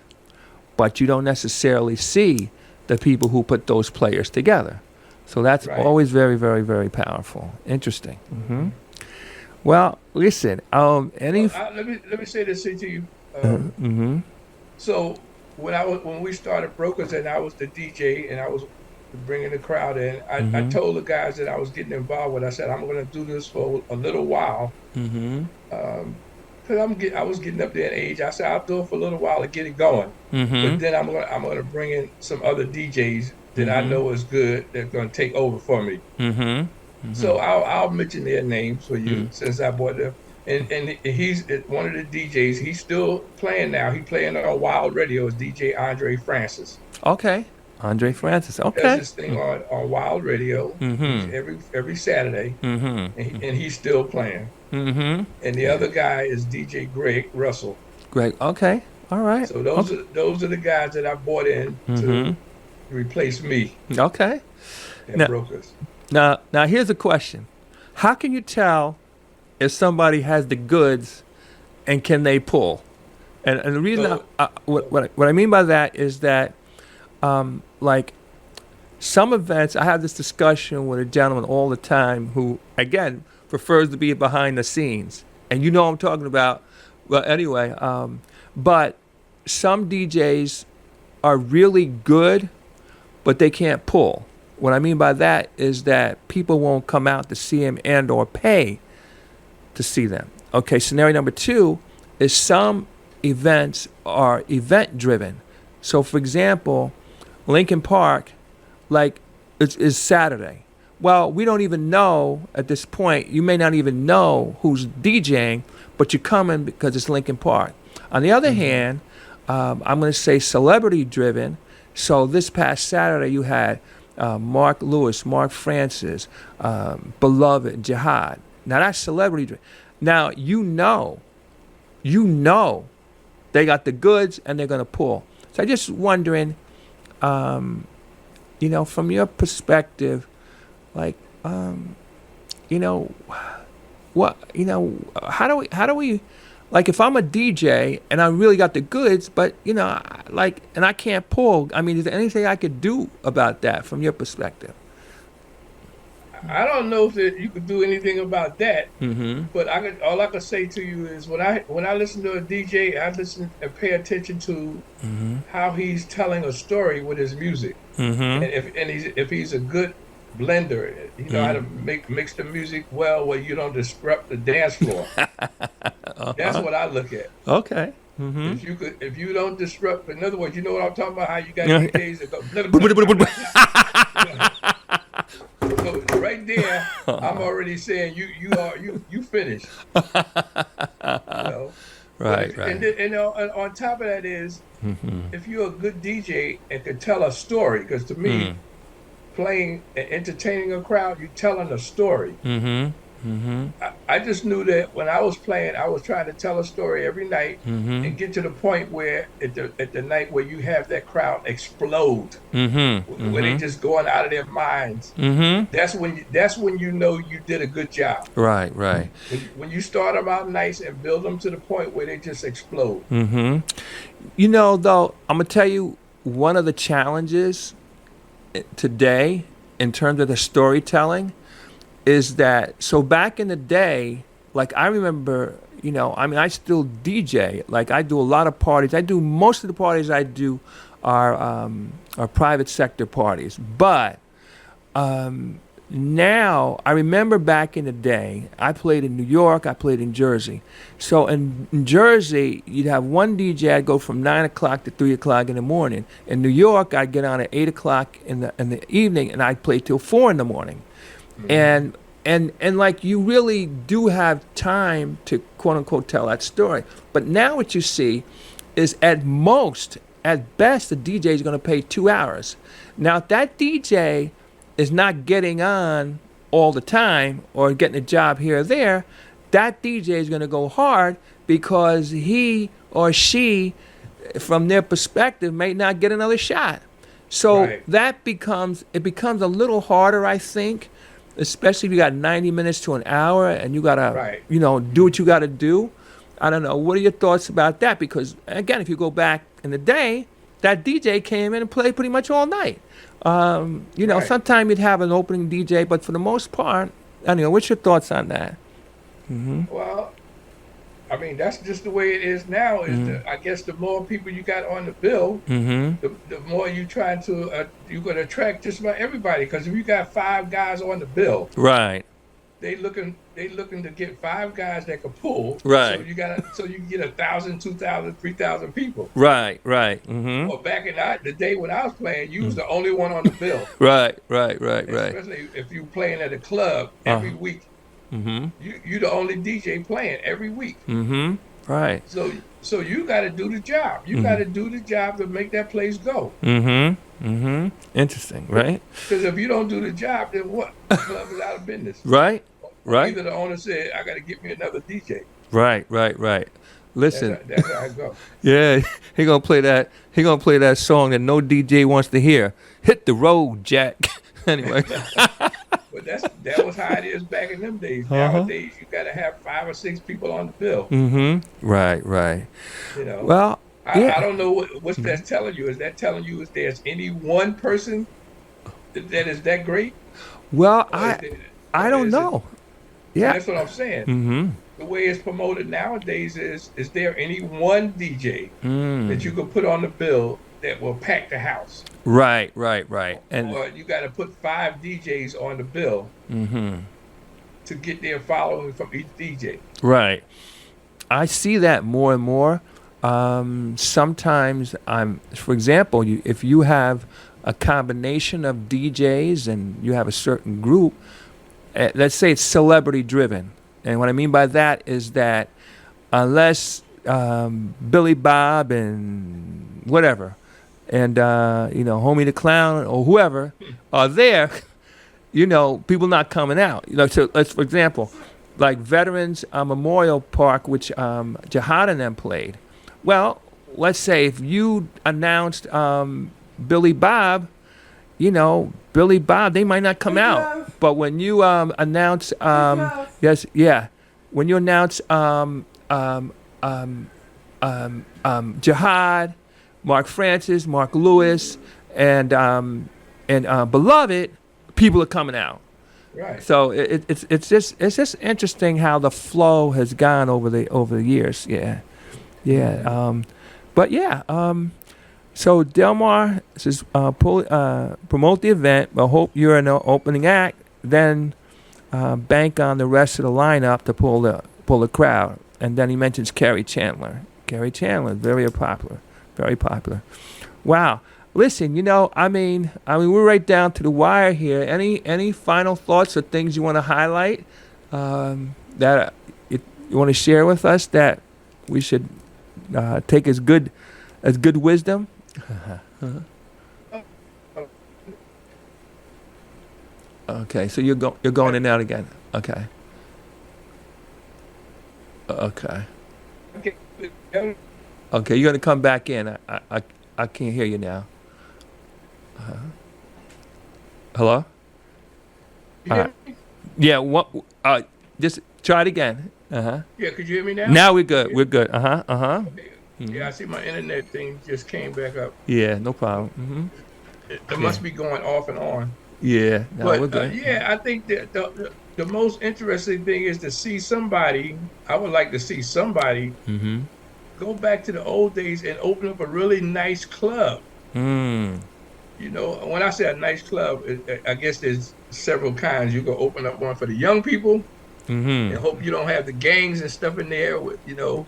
C: but you don't necessarily see the people who put those players together. So that's always very, very, very powerful. Interesting. Mm-hmm. Well, listen.
E: Let me say this to you. So when we started Brokers and I was the DJ and I was bringing the crowd in, I told the guys that I was getting involved with. I said I'm going to do this for a little while. Cause I was getting up there in age. I said I'll do it for a little while to get it going. But then I'm gonna bring in some other DJs that I know is good. They're gonna take over for me. So I'll mention their names for you since I bought them. And he's one of the DJs. He's still playing now. He's playing on Wild Radio. Is DJ Andre Francis.
C: Okay, Andre Francis. Okay.
E: That's his thing on Wild Radio every Saturday, and he's still playing. And the other guy is DJ Greg Russell.
C: Greg. Okay. All right.
E: So those are the guys that I brought in to replace me.
C: Okay.
E: At Brokers.
C: Now here's a question: how can you tell if somebody has the goods, and can they pull? And the reason what I mean by that is that, like some events, I have this discussion with a gentleman all the time who, again, prefers to be behind the scenes, and you know what I'm talking about. Well, anyway, but some DJs are really good, but they can't pull. What I mean by that is that people won't come out to see them and or pay to see them. Okay, scenario number 2 is some events are event driven. So for example, Lincoln Park, like is Saturday. Well, we don't even know at this point, you may not even know who's DJing, but you're coming because it's Lincoln Park. On the other hand, I'm going to say celebrity driven. So this past Saturday you had Mark Lewis, Mark Francis, Beloved, Jihad. Now that's celebrity driven. Now you know they got the goods and they're going to pull. So I'm just wondering, from your perspective, like, how do we, like, if I'm a DJ and I really got the goods, but, and I can't pull, I mean, is there anything I could do about that from your perspective?
E: I don't know if you could do anything about that, but all I could say to you is when I listen to a DJ, I listen and pay attention to how he's telling a story with his music, and if he's a good blender, you know how to mix the music well where you don't disrupt the dance floor. That's what I look at. Okay. If you don't disrupt, in other words, you know what I'm talking about? How you got DJs that go. So right there, I'm already saying you finished. Right. And on top of that is, if you're a good DJ and can tell a story, because to me, playing and entertaining a crowd, you're telling a story. I just knew that when I was playing, I was trying to tell a story every night and get to the point where at the night where you have that crowd explode, where they just going out of their minds. That's when you know you did a good job. Right. When you start them out nice and build them to the point where they just explode.
C: Though, I'm gonna tell you one of the challenges today in terms of the storytelling is that, so back in the day, like I remember, I still DJ, like I do a lot of parties. Most of the parties I do are private sector parties. But now, I remember back in the day, I played in New York, I played in Jersey. So in Jersey, you'd have one DJ, I'd go from 9 o'clock to 3 o'clock in the morning. In New York, I'd get on at 8 o'clock in the evening, and I'd play till 4 in the morning. And like you really do have time to quote unquote tell that story. But now what you see is at best, the DJ is going to pay 2 hours. Now if that DJ is not getting on all the time or getting a job here or there, that DJ is going to go hard because he or she, from their perspective, may not get another shot. So that becomes a little harder, I think. especially if you got 90 minutes to an hour and you gotta,
E: Right.
C: do what you gotta do. I don't know. What are your thoughts about that? Because again, if you go back in the day, that DJ came in and played pretty much all night.
E: Right.
C: Sometimes you'd have an opening DJ, but for the most part, what's your thoughts on that?
E: Well, I mean, that's just the way it is now. I guess the more people you got on the bill, the more you trying to you're gonna attract just about everybody. Because if you got 5 guys on the bill,
C: Right.
E: they looking to get 5 guys that can pull.
C: Right.
E: So you can get 1,000, 2,000, 3,000 people.
C: Right. Mm-hmm.
E: Well, back in the day when I was playing, you was the only one on the bill.
C: Right.
E: Especially if you playing at a club every week. You the only DJ playing every week.
C: Right.
E: So you got to do the job. You got to do the job to make that place go.
C: Interesting, right?
E: Because if you don't do the job, then what? The club is out of business.
C: Right.
E: Either the owner said, "I got to get me another DJ."
C: Right. Listen.
E: That's how it goes.
C: Yeah, he gonna play that. He gonna play that song that no DJ wants to hear. Hit the road, Jack. Anyway.
E: But that was how it is back in them days. Nowadays, you got to have 5 or 6 people on the bill.
C: Right. Well,
E: I don't know what's that telling you. Is that telling you if there's any one person that is that great?
C: Well, I don't know. Yeah,
E: that's what I'm saying. The way it's promoted nowadays is there any one DJ that you could put on the bill that will pack the house?
C: Right. And
E: or you got to put 5 DJs on the bill to get their following from each DJ.
C: Right. I see that more and more. Sometimes for example, if you have a combination of DJs and you have a certain group, let's say it's celebrity driven. And what I mean by that is that unless Billy Bob and whatever, and Homie the Clown or whoever are there, people not coming out. So let's, for example, like Veterans Memorial Park, which Jihad and them played. Well, let's say if you announced Billy Bob, Billy Bob, they might not come out. But when you announce, when you announce Jihad, Mark Francis, Mark Lewis, and Beloved, people are coming out.
E: Right.
C: So it's just interesting how the flow has gone over the years. So Delmar says promote the event, but hope you're an opening act. Then bank on the rest of the lineup to pull the crowd. And then he mentions Kerry Chandler. Kerry Chandler, very popular. Wow. Listen, we're right down to the wire here. Any final thoughts or things you want to highlight that you want to share with us that we should take as good wisdom? Okay, so you're going in and out again. Okay. Okay, you're gonna come back in. I can't hear you now. Hello?
E: You hear me?
C: Yeah. What? Just try it again.
E: Yeah, could you hear me now?
C: Now we're good. We're good.
E: Okay. Yeah, I see my internet thing just came back up.
C: Yeah, no problem.
E: It must be going off and on.
C: Yeah, no,
E: But
C: we're good.
E: I think that the most interesting thing is to see somebody. I would like to see somebody go back to the old days and open up a really nice club. When I say a nice club, I guess there's several kinds. You can open up one for the young people, and hope you don't have the gangs and stuff in there.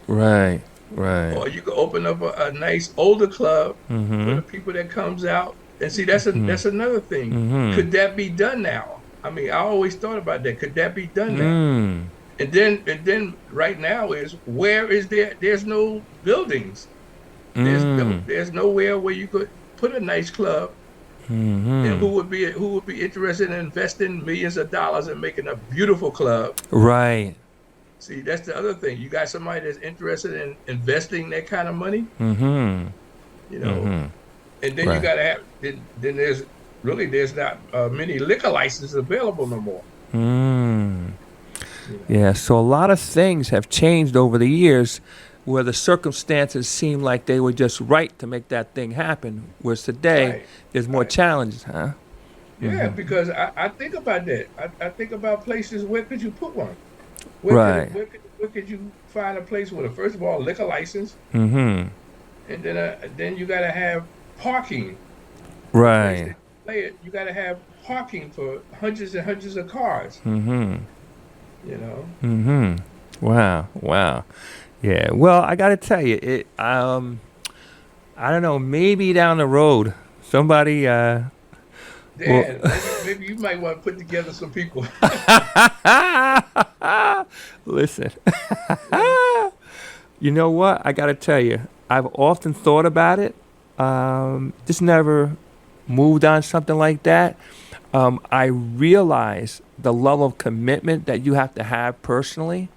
C: Right.
E: Or you can open up a nice older club for the people that comes out. And see, that's another thing. Could that be done now? I mean, I always thought about that. Could that be done now? And then right now where is there? There's no buildings. There's nowhere where you could put a nice club. And who would be interested in investing millions of dollars and making a beautiful club?
C: Right.
E: See, that's the other thing. You got somebody that's interested in investing that kind of money. And then you got to have. Then there's not many liquor licenses available no more.
C: Yeah, so a lot of things have changed over the years where the circumstances seem like they were just right to make that thing happen, whereas today
E: Right.
C: there's more challenges, huh?
E: Yeah, because I think about that. I think about places, where could you put one? Where
C: Right.
E: where could you find a place with first of all, liquor license,
C: Mm-hmm.
E: and then you got to have parking.
C: Right.
E: Play it, you got to have parking for hundreds and hundreds of cars.
C: Mm-hmm.
E: You know.
C: Mm-hmm. Wow. Wow. Yeah. Well, I got to tell you, I don't know. Maybe down the road, somebody.
E: Dan, maybe you might want to put together some people.
C: Listen. You know what? I got to tell you, I've often thought about it. Just never moved on something like that. I realize the level of commitment that you have to have personally.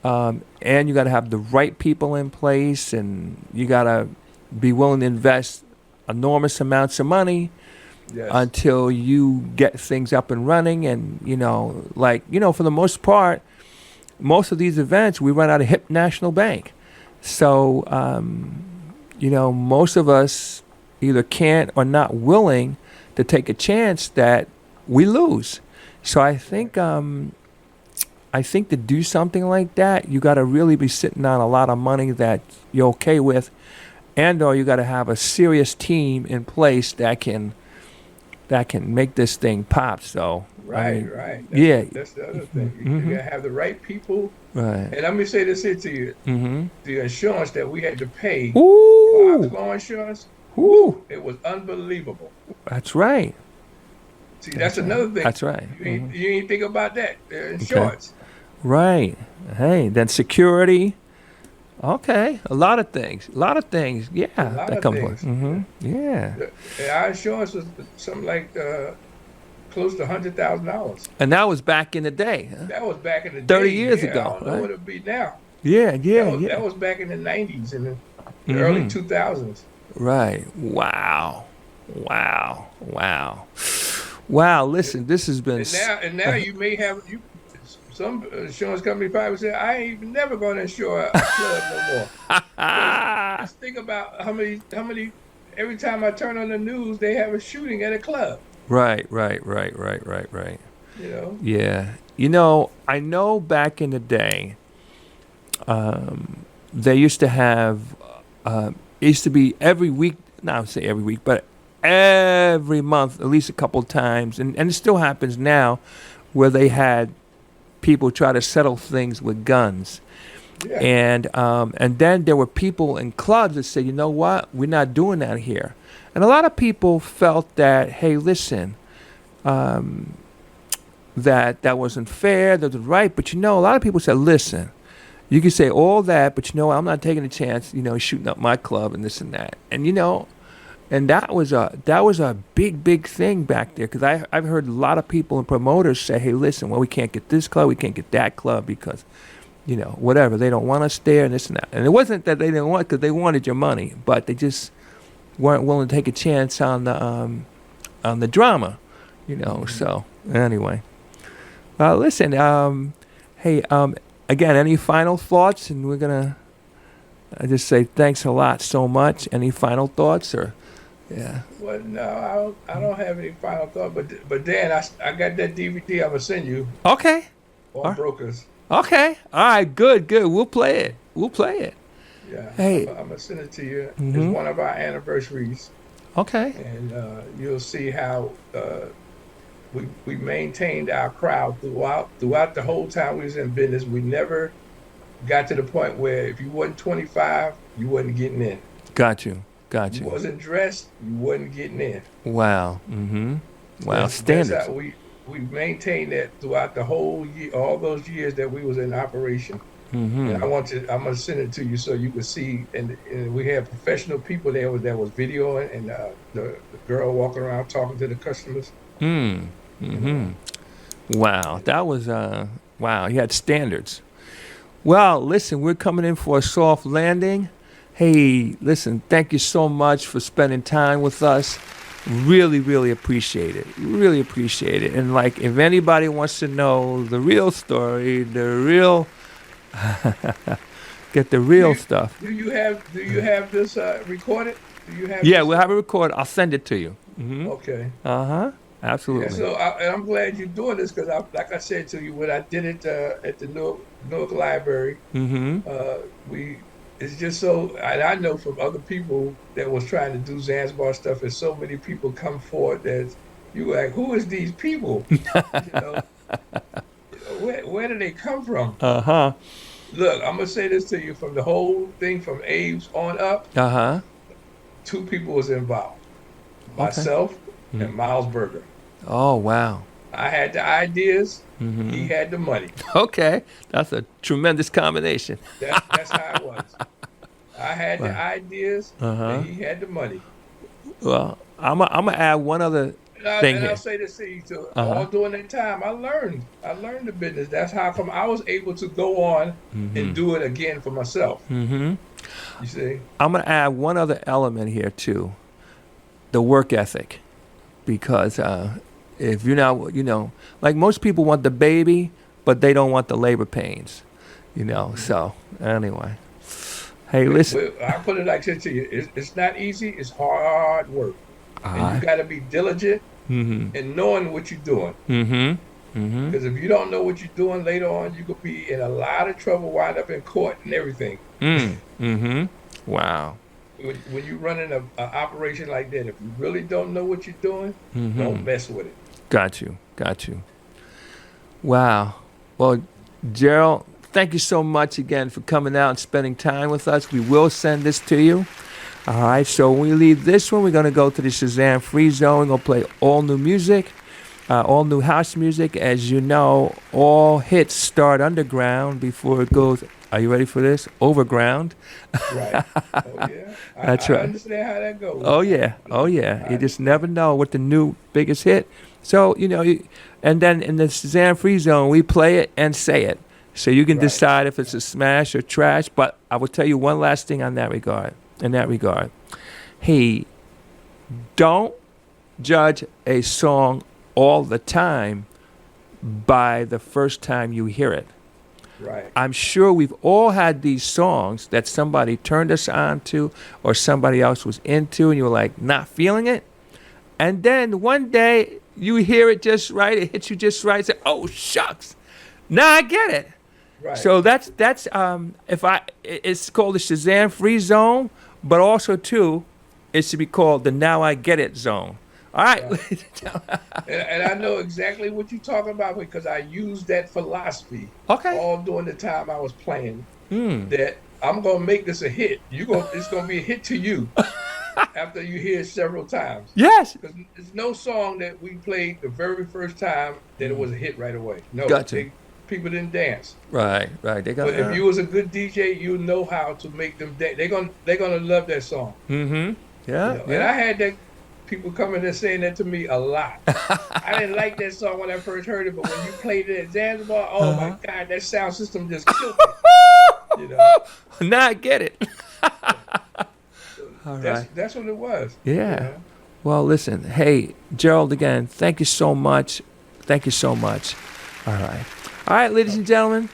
C: And you got to have the right people in place, and you got to be willing to invest enormous amounts of money
E: Yes.
C: until you get things up and running. And, for the most part, most of these events, we run out of Hip National Bank. So, most of us either can't or not willing to take a chance that we lose. So I think to do something like that, you got to really be sitting on a lot of money that you're okay with, and or you got to have a serious team in place that can make this thing pop. So
E: Right. That's the other thing. You gotta have the right people.
C: Right.
E: And let me say this here to you: the insurance that we had to pay for our
C: Ooh.
E: car insurance,
C: Ooh.
E: it was unbelievable.
C: That's right.
E: See, that's another thing.
C: That's right.
E: You ain't think about that. Insurance.
C: Right. Hey, then security. Okay. A lot of things. Yeah.
E: lot
C: that
E: of
C: comes
E: things.
C: with. Yeah.
E: And our insurance was something like close to $100,000.
C: And that was back in the day. Huh?
E: That was back in the
C: 30
E: day.
C: years
E: Yeah,
C: ago,
E: I don't know
C: right?
E: what it'd be now.
C: Yeah.
E: That was back in the 90s and the early 2000s.
C: Right. Wow. Listen, this has been.
E: And now you may have some insurance company probably say, I ain't even never going to insure a club no more. Just think about how many. Every time I turn on the news, they have a shooting at a club.
C: Right.
E: You know.
C: Yeah. I know back in the day, they used to have, it used to be every week, not I would say every week, but every month, at least a couple times, and it still happens now, where they had people try to settle things with guns.
E: Yeah.
C: And then there were people in clubs that said, you know what, we're not doing that here. And a lot of people felt that, hey, listen, that wasn't fair, that wasn't right. But a lot of people said, listen, you can say all that, but I'm not taking a chance, shooting up my club and this and that. And and that was a big thing back there, because I've heard a lot of people and promoters say, hey, listen, well, we can't get this club, we can't get that club because, whatever, they don't want us there and this and that. And it wasn't that they didn't want, because they wanted your money, but they just weren't willing to take a chance on the drama, So anyway, listen, hey, again, any final thoughts? And we're gonna just say thanks a lot so much. Any final thoughts or? Yeah.
E: Well, no, I don't have any final thought. But Dan, I got that DVD. I'm gonna send you.
C: Okay.
E: On Brokers.
C: Okay. All right. Good. We'll play it.
E: Yeah.
C: Hey.
E: I'm gonna send it to you. It's one of our anniversaries.
C: Okay.
E: And you'll see how we maintained our crowd throughout the whole time we was in business. We never got to the point where if you wasn't 25, you wasn't getting in.
C: Got you.
E: You wasn't dressed, you wasn't getting in.
C: Wow. Wow. Standards.
E: That's how we maintained that throughout the whole year, all those years that we was in operation. And I'm gonna send it to you so you can see. And we had professional people there that was videoing, and the girl walking around talking to the customers.
C: Wow. That was wow. You had standards. Well, listen, we're coming in for a soft landing. Hey, listen, thank you so much for spending time with us. Really, really appreciate it. Really appreciate it. And like, if anybody wants to know the real story, the real, get the real stuff.
E: Do you have this recorded? Do you have?
C: Yeah,
E: this?
C: we'll have it recorded. I'll send it to you. Mm-hmm.
E: Okay.
C: Absolutely.
E: Yeah, so I'm glad you're doing this because, like I said to you, when I did it at the Newark Library, it's just so, and I know from other people that was trying to do Zanzibar stuff, and so many people come forward that you like, who is these people? Where do they come from? Look, I'm gonna say this to you: from the whole thing, from Abe's on up, two people was involved, myself and Miles Berger.
C: Oh, wow.
E: I had the ideas. He had the money.
C: Okay, that's a tremendous combination.
E: That's how it was. I had the ideas, and he had the money.
C: Well, I'm gonna add one other thing here.
E: I'll say this to you too. All during that time, I learned the business. That's how come I was able to go on and do it again for myself. You see,
C: I'm gonna add one other element here too, the work ethic, because if you're not, like most people want the baby, but they don't want the labor pains, So anyway, hey, listen.
E: I put it like this to you: it's not easy. It's hard work, and you got to be diligent in knowing what you're doing. Because if you don't know what you're doing later on, you could be in a lot of trouble, wind up in court and everything.
C: Wow.
E: When you're running an operation like that, if you really don't know what you're doing, don't mess with it.
C: Got you. Wow. Well, Gerald, thank you so much again for coming out and spending time with us. We will send this to you. All right, so when we leave this one, we're going to go to the Shazam Free Zone. We're going to play all new music, all new house music. As you know, all hits start underground before it goes, are you ready for this? Overground.
E: Right. Oh, yeah.
C: That's
E: I
C: right.
E: understand how that goes.
C: Oh, yeah. You just never know what the new biggest hit. So, and then in the Shazam Free Zone, we play it and say it. So you can decide if it's a smash or trash. But I will tell you one last thing in that regard. Hey, don't judge a song all the time by the first time you hear it.
E: Right.
C: I'm sure we've all had these songs that somebody turned us on to or somebody else was into and you were like not feeling it. And then one day you hear it just right, it hits you just right, say, oh shucks, now I get it.
E: Right.
C: So that's it's called the Shazam Free Zone, but also too, it should be called the Now I Get It Zone. All right.
E: And I know exactly what you're talking about because I used that philosophy all during the time I was playing. That I'm gonna make this a hit. It's gonna be a hit to you after you hear it several times.
C: Yes.
E: Because there's no song that we played the very first time that it was a hit right away. No.
C: Gotcha.
E: People didn't dance.
C: Right. But
E: if you was a good DJ, you know how to make them dance. They're gonna love that song.
C: Yeah.
E: And I had that. People coming and saying that to me a lot. I didn't like that song when I first heard it, but when you played it at Zanzibar, oh my God, that sound system just killed me.
C: Now I get it. All right.
E: That's what it was.
C: Yeah. Well, listen. Hey, Gerald, again, thank you so much. All right, ladies and gentlemen.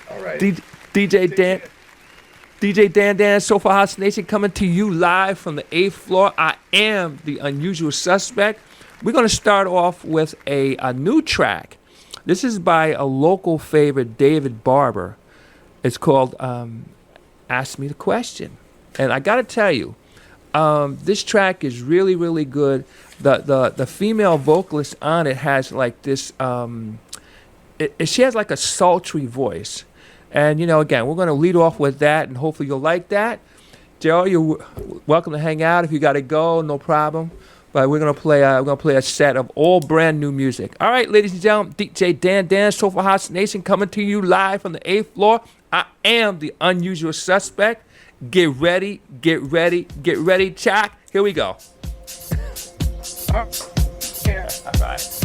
E: All right.
C: DJ Dan, SOULFUL House Nation, coming to you live from the 8th floor. I am the unusual suspect. We're going to start off with a new track. This is by a local favorite, David Barber. It's called Ask Me the Question. And I got to tell you, this track is really, really good. The female vocalist on it has like this, she has like a sultry voice. And, again, we're going to lead off with that, and hopefully you'll like that. Joe, you're welcome to hang out. If you got to go, no problem. But we're going to play a set of all brand new music. All right, ladies and gentlemen, DJ Dan, SOULFUL House Nation, coming to you live from the 8th floor. I am the unusual suspect. Get ready, Chuck. Here we go.
E: All right.
C: All right.